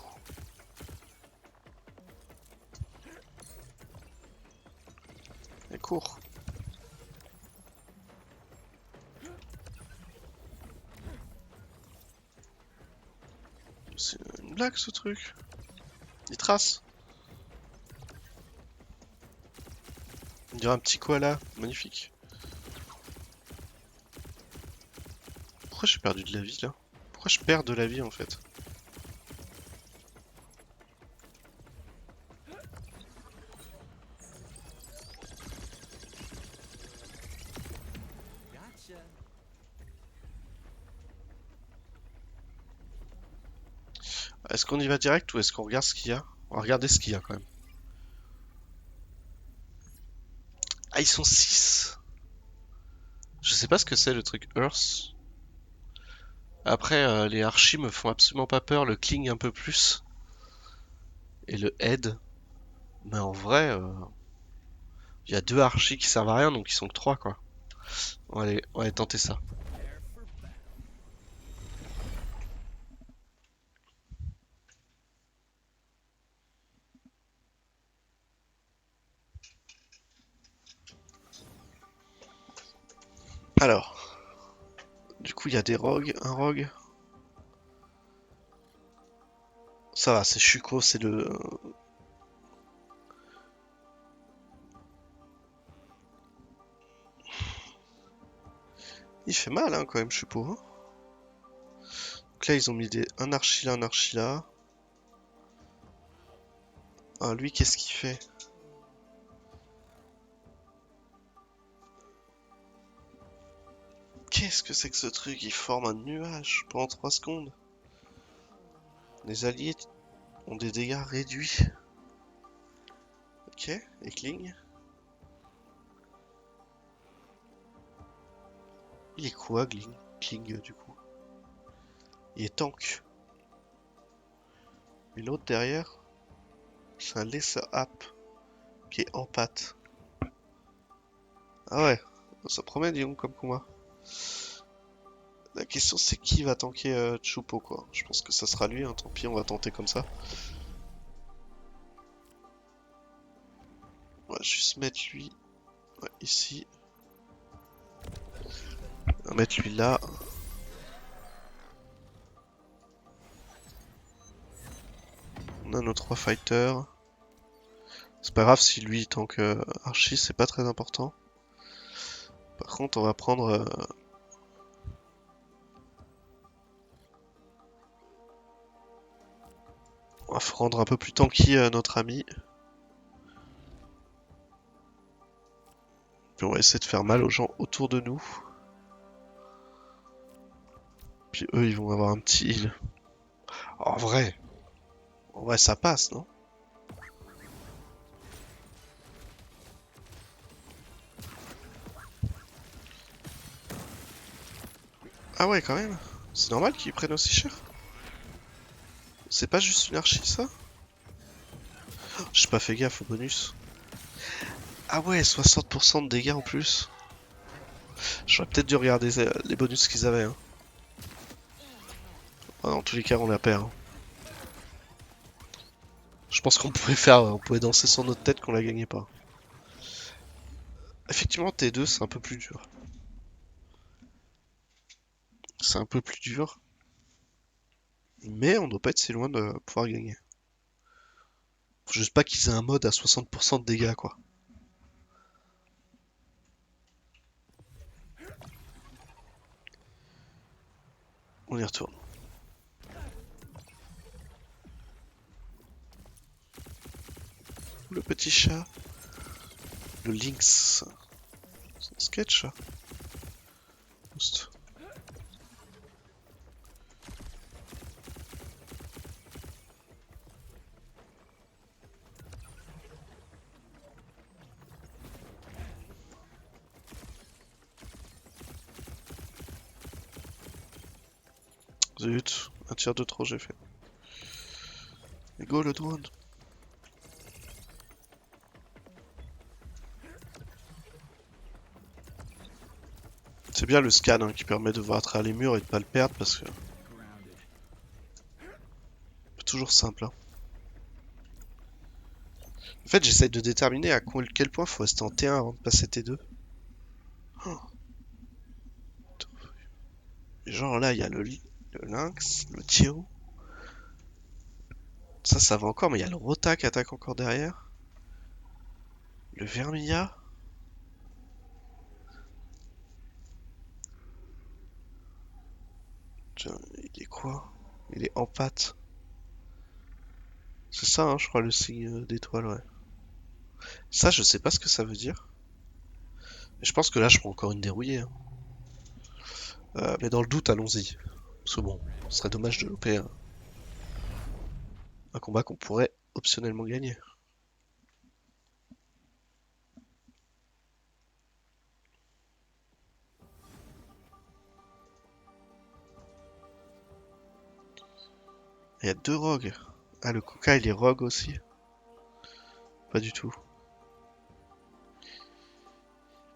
Et court. C'est une blague ce truc. Il trace. On dirait un petit koala. Magnifique. Pourquoi j'ai perdu de la vie là? Pourquoi je perds de la vie en fait? Est-ce qu'on y va direct ou est-ce qu'on regarde ce qu'il y a? On va regarder ce qu'il y a quand même. Ah, ils sont 6. Je sais pas ce que c'est le truc Earth. Après, les archis me font absolument pas peur, le Kling un peu plus. Et le Head. Mais en vrai, il y a 2 archis qui servent à rien, donc ils sont que 3 quoi. On va aller tenter ça. Alors, du coup, il y a des rogues, un rogue. Ça va, c'est Shuko, c'est le... Il fait mal, hein, quand même, Shuko. Hein. Donc là, ils ont mis un archi là, un archi là. Ah, lui, qu'est-ce qu'il fait? Qu'est-ce que c'est que ce truc? Il forme un nuage pendant 3 secondes. Les alliés ont des dégâts réduits. Ok, et Kling. Il est quoi, Kling, du coup? Il est tank. Et l'autre derrière, c'est un Lesser App qui est en pâte. Ah ouais, ça promet, disons, comme combat. La question c'est qui va tanker Chupo quoi. Je pense que ça sera lui, hein. Tant pis, on va tenter comme ça. On va juste mettre lui ici. On va mettre lui là. On a nos 3 fighters. C'est pas grave si lui tank Archie, c'est pas très important. Par contre, on va prendre... on va rendre un peu plus tanky notre ami. Puis on va essayer de faire mal aux gens autour de nous. Puis eux, ils vont avoir un petit heal. En vrai ça passe, non? Ah ouais, quand même. C'est normal qu'ils prennent aussi cher. C'est pas juste une archi, ça? J'ai pas fait gaffe au bonus. Ah ouais, 60% de dégâts en plus. J'aurais peut-être dû regarder les bonus qu'ils avaient. Hein. Ah, dans tous les cas, on la perd. Hein. Je pense on pouvait danser sur notre tête qu'on la gagnait pas. Effectivement, T2, c'est un peu plus dur. C'est un peu plus dur. Mais on doit pas être si loin de pouvoir gagner. Faut juste pas qu'ils aient un mode à 60% de dégâts, quoi. On y retourne. Le petit chat. Le lynx. C'est un sketch, ça. Juste. Zut, un tir de trop j'ai fait. Et go le drone. C'est bien le scan hein, qui permet de voir à travers les murs et de pas le perdre parce que c'est toujours simple. Hein. En fait, j'essaie de déterminer à quel point faut rester en T1 avant de passer T2. Oh. Genre là, il y a le lynx, le Tio. Ça va encore, mais il y a le Rota qui attaque encore derrière. Le Vermilla. Tiens, il est quoi? Il est en pâte. C'est ça, hein, je crois, le signe d'étoile, ouais. Ça, je sais pas ce que ça veut dire. Je pense que là, je prends encore une dérouillée. Hein. Mais dans le doute, allons-y. Parce que bon, ce serait dommage de louper un combat qu'on pourrait optionnellement gagner. Il y a deux rogues. Ah, le Kuka, il est rogue aussi. Pas du tout.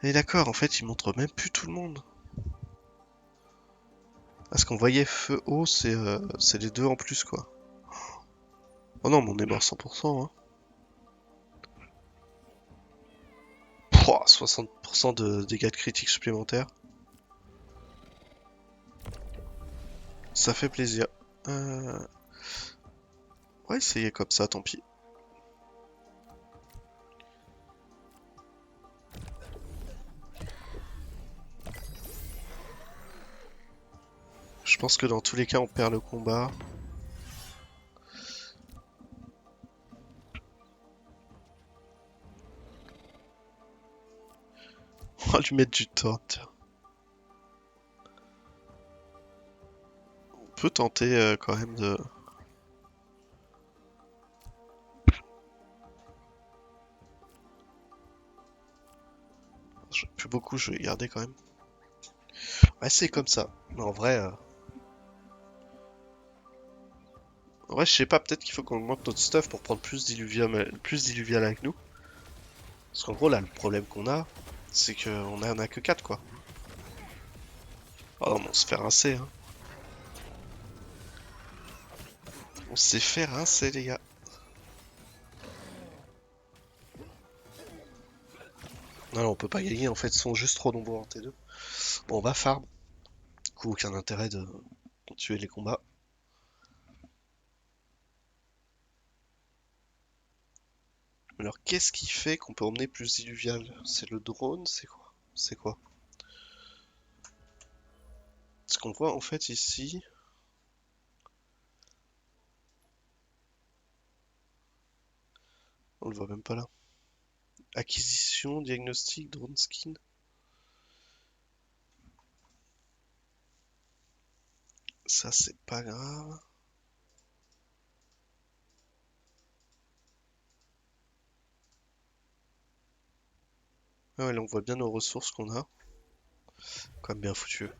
Et d'accord, en fait, il montre même plus tout le monde. Parce qu'on voyait feu haut, c'est les deux en plus, quoi. Oh non, mais on est mort 100%, hein. Pouah, 60% de dégâts de critique supplémentaires. Ça fait plaisir. On va essayer comme ça, tant pis. Je pense que dans tous les cas, on perd le combat. On va lui mettre du temps, tiens. On peut tenter quand même de... Plus beaucoup, je vais garder quand même. Ouais, c'est comme ça. Mais en vrai... En vrai, je sais pas, peut-être qu'il faut qu'on augmente notre stuff pour prendre plus d'illuvial avec nous. Parce qu'en gros, là, le problème qu'on a, c'est qu'on en a que 4 quoi. Oh non, mais on se fait rincer, hein. On s'est fait rincer, les gars. Non, non, on peut pas gagner, en fait, ils sont juste trop nombreux en T2. Bon, on va farm. Du coup, aucun intérêt de tuer les combats. Alors, qu'est-ce qui fait qu'on peut emmener plus d'illuvial? C'est le drone? C'est quoi? C'est quoi? Ce qu'on voit, en fait, ici... On le voit même pas là. Acquisition, diagnostic, drone skin. Ça, c'est pas grave. Ah ouais, là, on voit bien nos ressources qu'on a. Quand même bien foutu.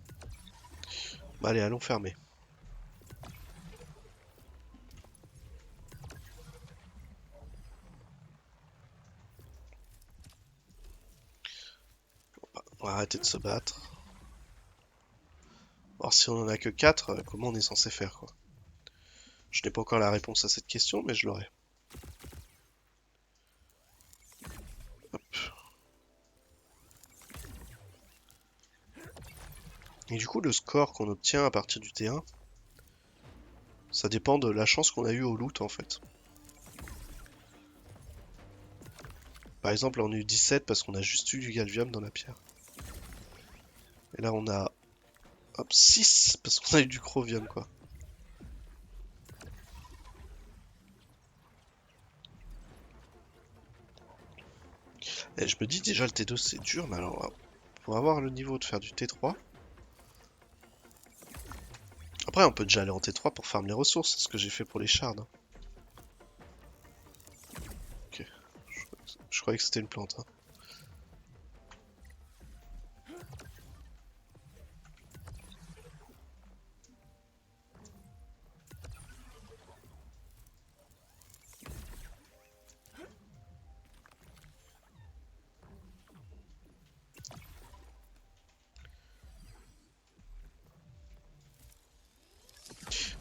Bah, allez, allons fermer. On va arrêter de se battre. Alors, si on en a que 4, comment on est censé faire, quoi? Je n'ai pas encore la réponse à cette question, mais je l'aurai. Hop. Et du coup, le score qu'on obtient à partir du T1, ça dépend de la chance qu'on a eu au loot, en fait. Par exemple, là, on a eu 17 parce qu'on a juste eu du galvium dans la pierre. Et là, on a... Hop, 6 parce qu'on a eu du chromium, quoi. Et je me dis déjà le T2 c'est dur, mais alors pour avoir le niveau de faire du T3. Après on peut déjà aller en T3 pour farm les ressources, c'est ce que j'ai fait pour les shards. Hein. Ok, je croyais que c'était une plante. Hein.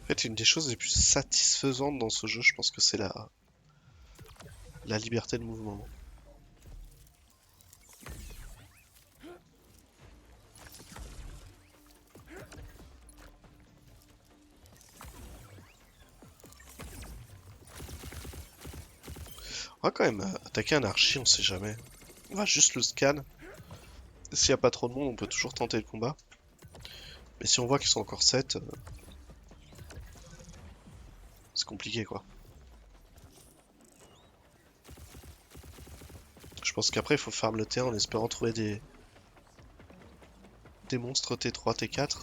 fait, une des choses les plus satisfaisantes dans ce jeu, je pense que c'est la liberté de mouvement. On va quand même attaquer un archi, on sait jamais. On va juste le scan. S'il n'y a pas trop de monde, on peut toujours tenter le combat. Mais si on voit qu'ils sont encore 7, c'est compliqué quoi. Je pense qu'après il faut farm le T1 en espérant trouver des monstres T3, T4.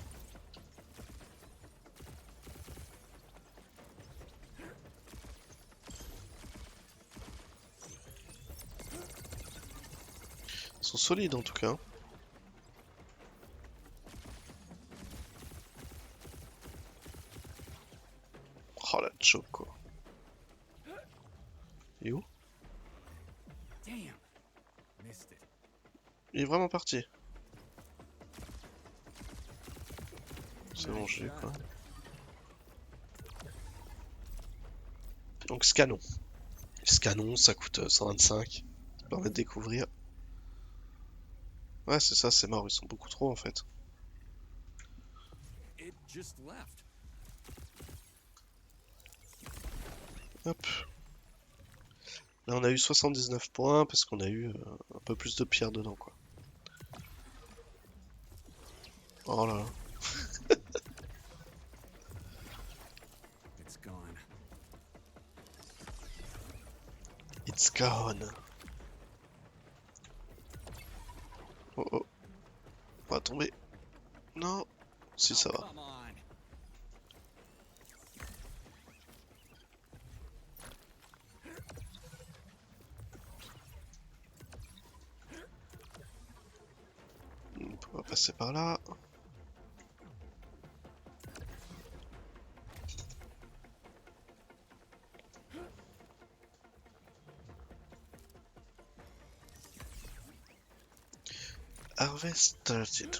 Ils sont solides en tout cas. Oh la choke quoi. Il est où? Il est vraiment parti. C'est bon, je l'ai quoi. Donc scannon. Scannon, ça coûte 125. Ça permet de découvrir. Ouais, c'est ça, c'est mort, ils sont beaucoup trop en fait. Hop. Là, on a eu 79 points parce qu'on a eu un peu plus de pierres dedans, quoi. Oh là là. It's gone. Oh oh. On va tomber. Non. Si, ça va. On va passer par là. Harvest started.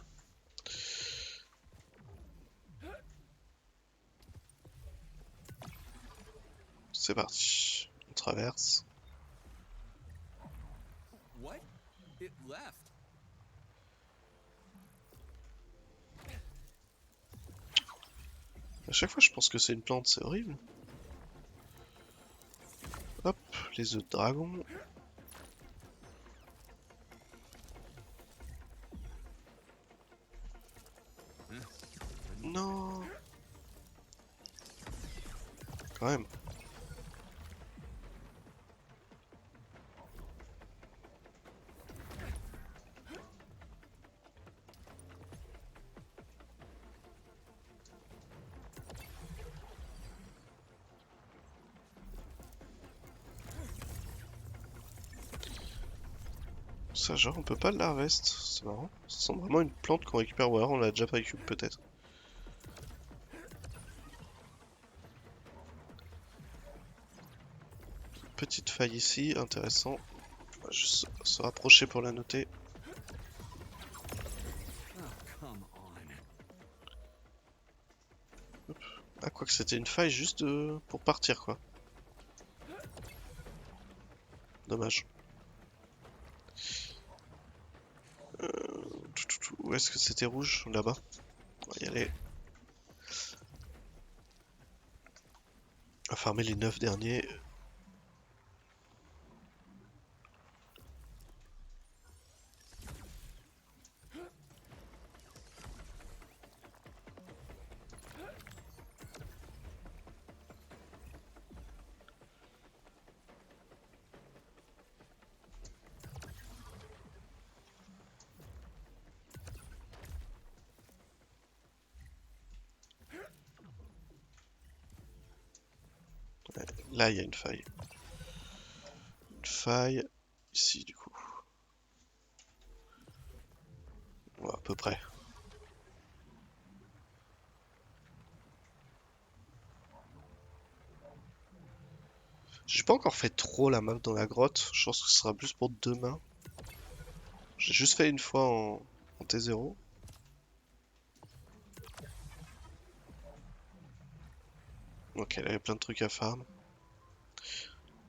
C'est parti. On traverse. À chaque fois, je pense que c'est une plante, c'est horrible. Hop, les œufs de dragon. Non. Quand même. Ça, genre, on peut pas le harvest. C'est marrant. Ça semble vraiment une plante qu'on récupère, ou alors on l'a déjà pas récupéré peut-être. Petite faille ici, intéressant. On va juste se rapprocher pour la noter. Hop. Ah, quoi que c'était une faille juste pour partir, quoi. Dommage. Où est-ce que c'était rouge? Là-bas. On va y aller. On va farmer les 9 derniers. Là, il y a une faille. Une faille ici, du coup. Ouais, à peu près. J'ai pas encore fait trop la map dans la grotte. Je pense que ce sera plus pour demain. J'ai juste fait une fois en T0. Ok, là il y a plein de trucs à farm.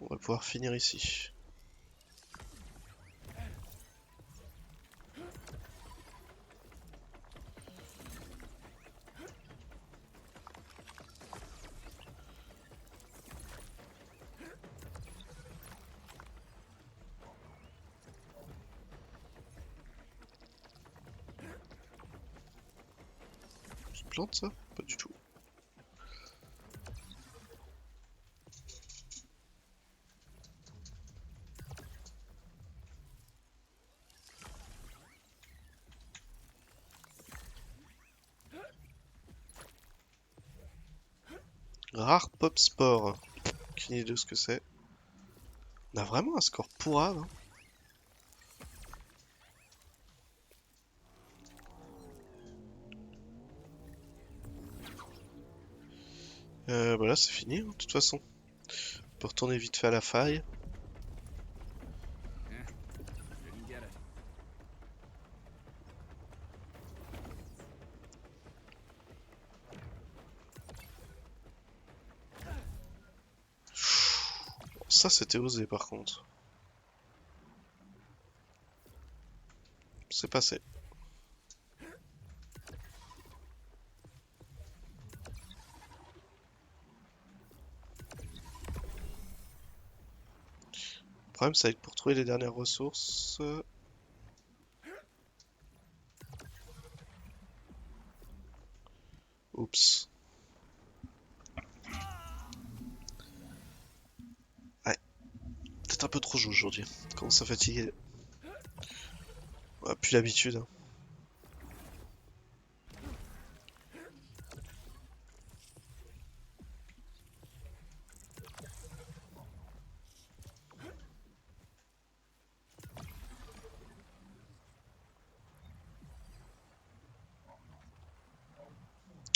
On va pouvoir finir ici. C'est une plante ça? Pas du tout. Rare Pop Sport. Aucune idée de ce que c'est. On a vraiment un score pourrave, hein. Bah là c'est fini, hein, de toute façon. On peut retourner vite fait à la faille. Didn't get it. Ça c'était osé par contre. C'est passé. Le problème c'est que pour trouver les dernières ressources... Oups. Ouais, peut-être un peu trop joué aujourd'hui. Commence à fatiguer. On a plus l'habitude, hein.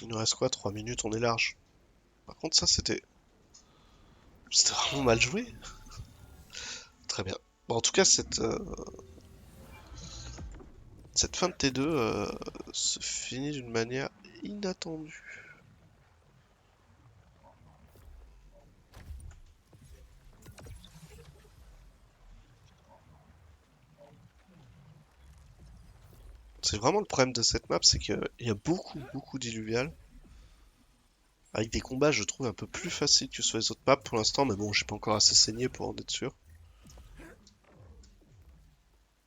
Il nous reste quoi? 3 minutes, on est large. Par contre ça c'était... C'était vraiment mal joué. Très bien. Bon, en tout cas cette fin de T2 se finit d'une manière inattendue. C'est vraiment le problème de cette map, c'est qu'il y a beaucoup d'illuvial. Avec des combats, je trouve, un peu plus faciles que sur les autres maps pour l'instant, mais bon, j'ai pas encore assez saigné pour en être sûr.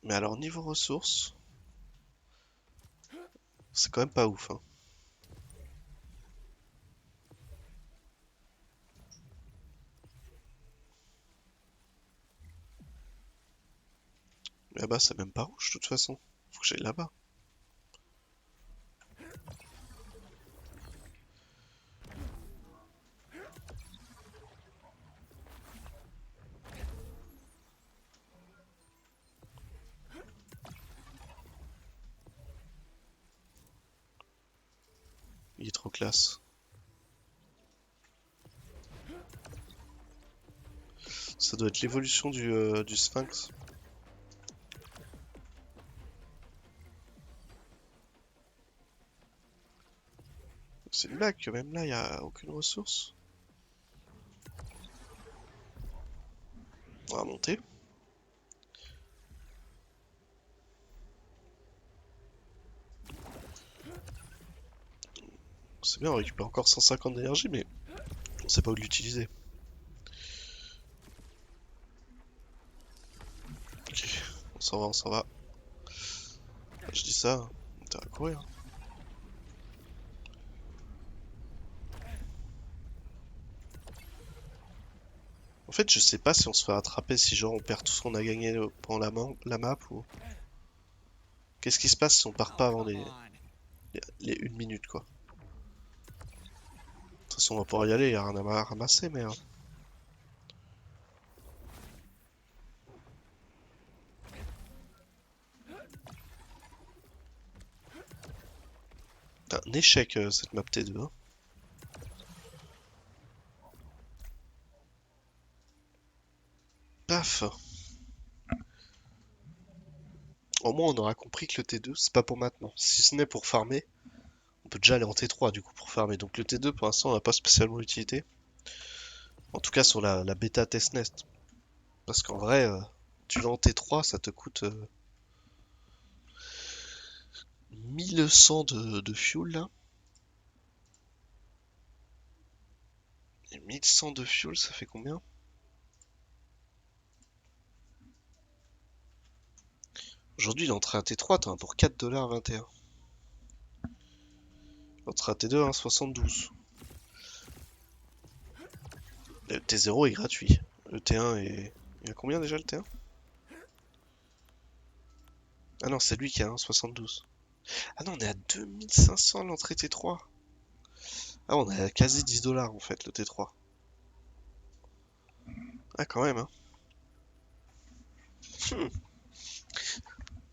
Mais alors, niveau ressources, c'est quand même pas ouf, hein. Mais là-bas, c'est même pas rouge, de toute façon. Faut que j'aille là-bas. Il est trop classe. Ça doit être l'évolution du Sphinx. C'est une blague que même là, il y a aucune ressource. On va monter. C'est bien, on récupère encore 150 d'énergie, mais on sait pas où l'utiliser. Ok, on s'en va, on s'en va. Je dis ça, hein. T'as à courir. En fait, je sais pas si on se fait rattraper, si genre on perd tout ce qu'on a gagné pendant la map ou... Qu'est-ce qui se passe si on part Oh, pas avant come on. les 1 minute quoi. De toute façon, on va pouvoir y aller, y a rien à ramasser, mais... Un échec cette map T2, hein. Paf. Au moins, on aura compris que le T2, c'est pas pour maintenant. Si ce n'est pour farmer, on peut déjà aller en T3 du coup pour farmer. Donc le T2, pour l'instant, on n'a pas spécialement utilité. En tout cas sur la bêta testnet. Parce qu'en vrai, tu vas en T3, ça te coûte 1100 de fuel là. Et 1100 de fuel, ça fait combien? Aujourd'hui, l'entrée à T3, t'en as pour 4,21$. L'entrée à T2, 1,72$. Le T0 est gratuit. Le T1 est... Il y a combien déjà le T1? Ah non, c'est lui qui a 1,72. Ah non, on est à 2500 l'entrée T3. Ah, on est à quasi 10$ en fait, le T3. Ah, quand même, hein. Hmm,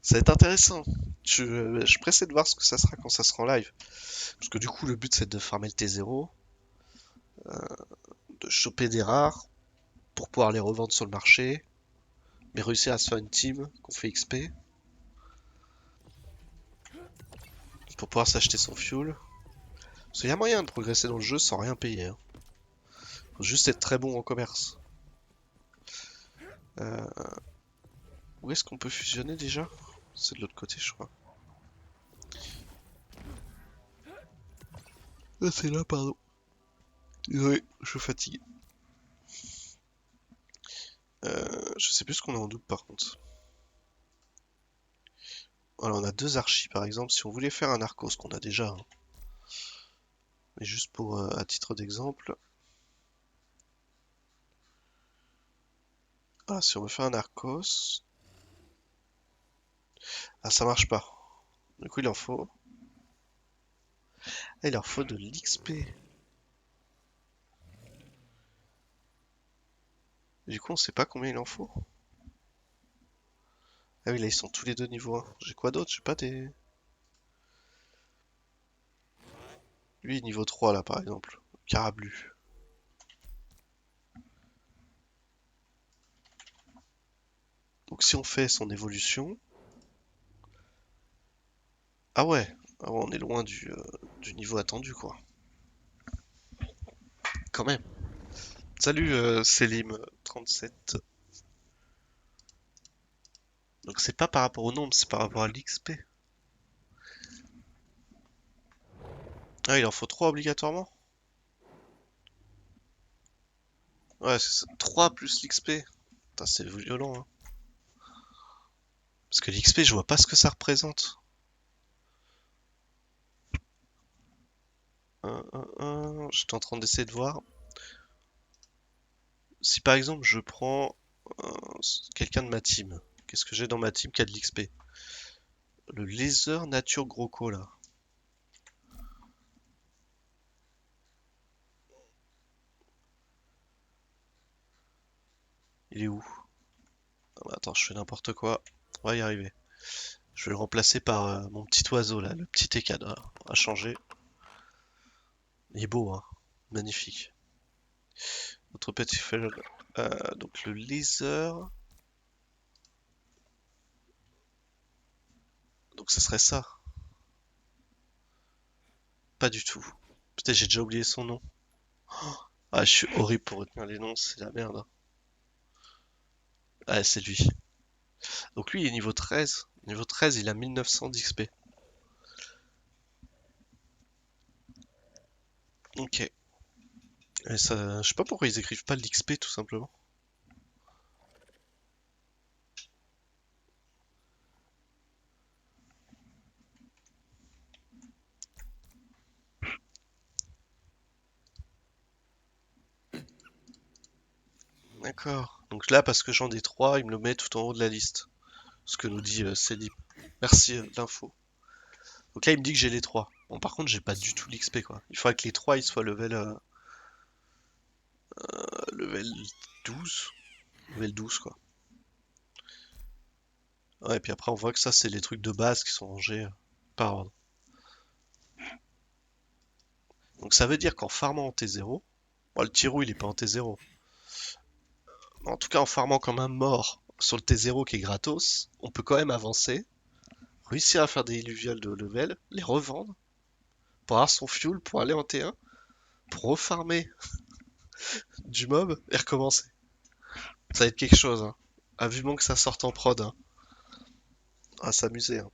ça va être intéressant. Je suis pressé de voir ce que ça sera quand ça sera en live. Parce que du coup, le but c'est de farmer le T0, de choper des rares pour pouvoir les revendre sur le marché, mais réussir à se faire une team qu'on fait XP pour pouvoir s'acheter son fuel. Parce qu'il y a moyen de progresser dans le jeu sans rien payer, hein. Faut juste être très bon en commerce. Euh, Où est-ce qu'on peut fusionner déjà? C'est de l'autre côté, je crois. Ah, c'est là, pardon. Oui, je suis fatigué. Je sais plus ce qu'on a en double par contre. Alors on a deux archis par exemple. Si on voulait faire un arcos, qu'on a déjà, hein. Mais juste pour à titre d'exemple. Ah, si on veut faire un arcos. Ah, ça marche pas. Du coup, il en faut. Ah, il leur faut de l'XP. Du coup, on sait pas combien il en faut. Ah oui, là, ils sont tous les deux niveau 1. J'ai quoi d'autre? J'ai pas des... Lui, niveau 3, là, par exemple. Carablu. Donc, si on fait son évolution... Ah ouais, ah ouais, on est loin du niveau attendu, quoi. Quand même. Salut, Selim37. Donc, c'est pas par rapport au nombre, c'est par rapport à l'XP. Ah, il en faut 3 obligatoirement? Ouais, c'est ça. 3 plus l'XP. Putain, c'est violent, hein. Parce que l'XP, je vois pas ce que ça représente. J'étais en train d'essayer de voir. Si par exemple je prends quelqu'un de ma team, qu'est-ce que j'ai dans ma team qui a de l'XP? Le Laser Nature Groco là. Il est où? Ah bah attends, je fais n'importe quoi. On va y arriver. Je vais le remplacer par mon petit oiseau là, le petit Tekad. Voilà. On va changer. Il est beau, hein. Magnifique. Notre petit fellow. Donc le Laser. Donc ce serait ça. Pas du tout. Putain, j'ai déjà oublié son nom. Ah, je suis horrible pour retenir les noms, c'est la merde, hein. Ah, c'est lui. Donc lui, il est niveau 13. Niveau 13, il a 1900 d'XP. Ok. Et ça, je sais pas pourquoi ils écrivent pas l'XP tout simplement. D'accord. Donc là, parce que j'en ai 3, il me le met tout en haut de la liste. Ce que nous dit Céline. Merci de l'info. Donc là, il me dit que j'ai les 3. Bon, par contre, j'ai pas du tout l'XP quoi. Il faudrait que les 3 ils soient level 12. Level 12 quoi. Ouais, et puis après, on voit que ça, c'est les trucs de base qui sont rangés par ordre. Donc ça veut dire qu'en farmant en T0, bon, le Tirou il est pas en T0. En tout cas, en farmant comme un mort sur le T0 qui est gratos, on peut quand même avancer, réussir à faire des illuviales de level, les revendre, pour avoir son fuel pour aller en T1, pour refarmer du mob et recommencer. Ça va être quelque chose, hein. Ah, vivement que ça sorte en prod, hein. On va s'amuser, hein.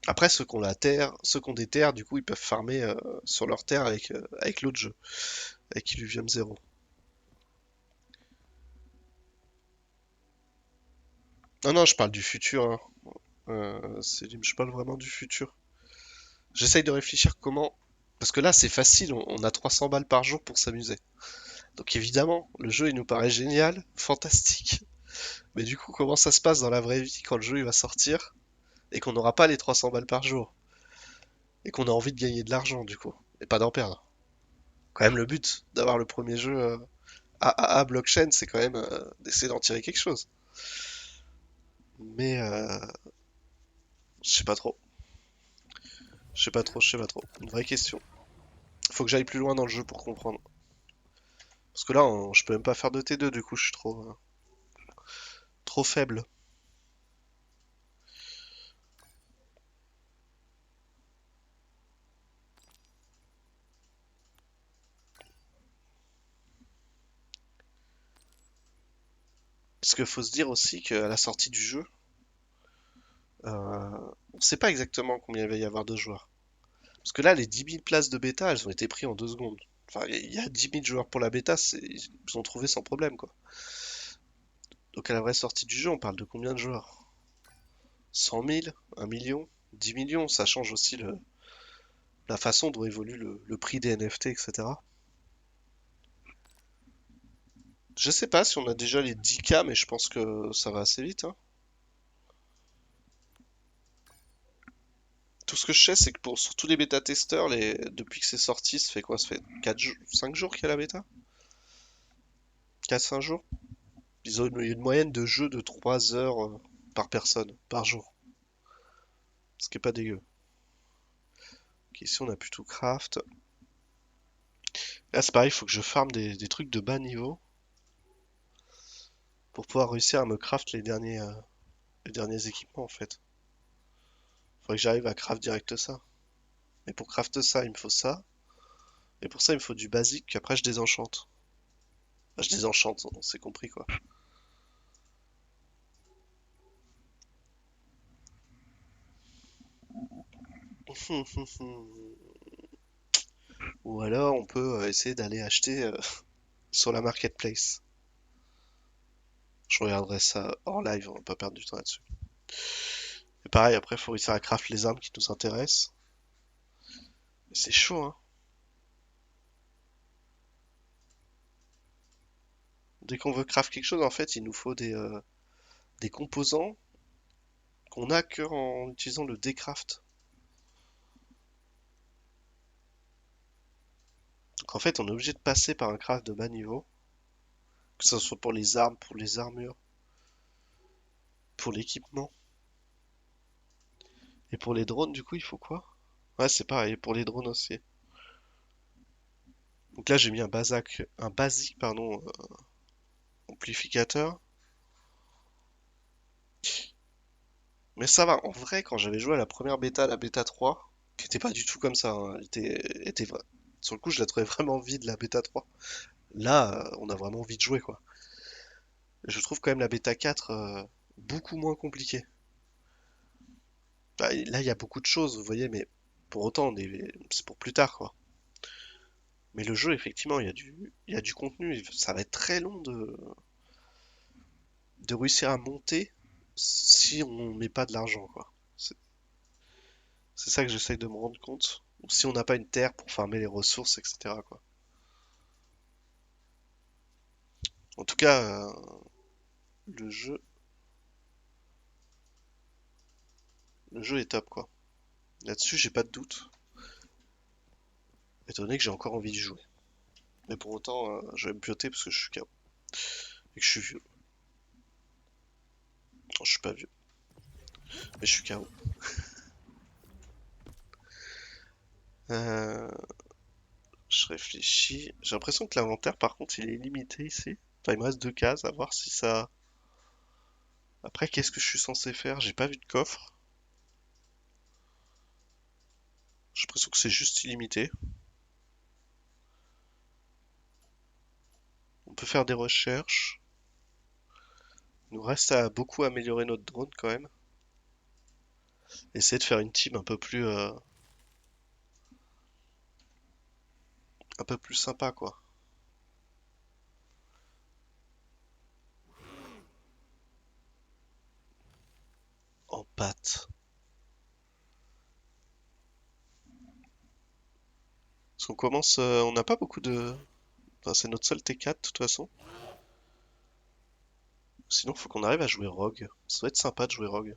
Après, ceux qui ont la terre, ceux qui ont des terres, du coup, ils peuvent farmer sur leur terre avec l'autre jeu, avec Illuvium Zero. Non, non, je parle du futur, hein. Je parle vraiment du futur. J'essaye de réfléchir comment. Parce que là, c'est facile, on a 300 balles par jour pour s'amuser. Donc évidemment, le jeu, il nous paraît génial, fantastique. Mais du coup, comment ça se passe dans la vraie vie quand le jeu il va sortir et qu'on n'aura pas les 300 balles par jour et qu'on a envie de gagner de l'argent du coup et pas d'en perdre. Quand même, le but d'avoir le premier jeu AAA blockchain, c'est quand même d'essayer d'en tirer quelque chose. Mais je sais pas trop. Je sais pas trop, je sais pas trop. Une vraie question. Faut que j'aille plus loin dans le jeu pour comprendre. Parce que là, je peux même pas faire de T2 du coup, je suis trop faible. Parce qu'il faut se dire aussi qu'à la sortie du jeu, on sait pas exactement combien il va y avoir de joueurs. Parce que là, les 10 000 places de bêta, elles ont été prises en 2 secondes. Enfin, il y a 10 000 joueurs pour la bêta, ils ont trouvé sans problème, quoi. Donc à la vraie sortie du jeu, on parle de combien de joueurs? 100 000? 1 million? 10 millions? Ça change aussi la façon dont évolue le prix des NFT, etc. Je sais pas si on a déjà les 10K, mais je pense que ça va assez vite, hein. Tout ce que je sais, c'est que sur tous les bêta-testeurs, depuis que c'est sorti, ça fait quoi? Ça fait 5 jours qu'il y a la bêta? 4-5 jours? Ils ont une moyenne de jeu de 3 heures par personne, par jour. Ce qui est pas dégueu. Ok, ici on a plutôt craft. Là c'est pareil, il faut que je farme des trucs de bas niveau pour pouvoir réussir à me craft les derniers équipements en fait. Faudrait que j'arrive à craft direct ça. Et pour craft ça, il me faut ça. Et pour ça, il me faut du basique qu'après je désenchante. Enfin, je désenchante, on s'est compris quoi. Ou alors on peut essayer d'aller acheter sur la marketplace. Je regarderai ça hors live, on va pas perdre du temps là-dessus. Et pareil, après, il faut réussir à craft les armes qui nous intéressent. C'est chaud, hein. Dès qu'on veut craft quelque chose, en fait, il nous faut des composants qu'on a que en utilisant le decraft. Donc en fait, on est obligé de passer par un craft de bas niveau, que ce soit pour les armes, pour les armures, pour l'équipement. Et pour les drones, du coup, il faut quoi? Ouais, c'est pareil, pour les drones aussi. Donc là, j'ai mis un basique, pardon, amplificateur. Mais ça va, en vrai, quand j'avais joué à la première bêta, la bêta 3, qui était pas du tout comme ça, hein, sur le coup, je la trouvais vraiment vide, la bêta 3. Là, on a vraiment envie de jouer, quoi. Je trouve quand même la bêta 4 beaucoup moins compliquée. Bah, là, il y a beaucoup de choses, vous voyez, mais pour autant, c'est pour plus tard, quoi. Mais le jeu, effectivement, il y a du contenu. Ça va être très long de réussir à monter si on met pas de l'argent, quoi. C'est c'est ça que j'essaye de me rendre compte. Ou si on n'a pas une terre pour farmer les ressources, etc., quoi. En tout cas, le jeu, le jeu est top, quoi. Là-dessus, j'ai pas de doute. Étant donné que j'ai encore envie de jouer. Mais pour autant, je vais me pioter parce que je suis KO. Et que je suis vieux. Non, je suis pas vieux, mais je suis KO. Euh, je réfléchis. J'ai l'impression que l'inventaire, par contre, il est limité ici. Enfin, il me reste 2 cases, à voir si ça... Après, qu'est-ce que je suis censé faire? J'ai pas vu de coffre. J'ai l'impression que c'est juste illimité. peut faire des recherches. Il nous reste à beaucoup améliorer notre drone quand même. Essayer de faire une team un peu plus sympa quoi. En pâte. Parce qu'on commence, on n'a pas beaucoup de. Enfin, c'est notre seul T4 de toute façon. Sinon, faut qu'on arrive à jouer Rogue. Ça doit être sympa de jouer Rogue.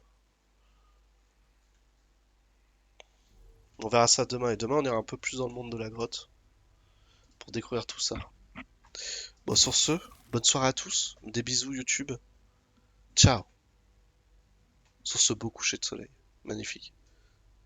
On verra ça demain. Et demain, on ira un peu plus dans le monde de la grotte pour découvrir tout ça. Bon, sur ce, bonne soirée à tous. Des bisous YouTube. Ciao. Sur ce beau coucher de soleil. Magnifique.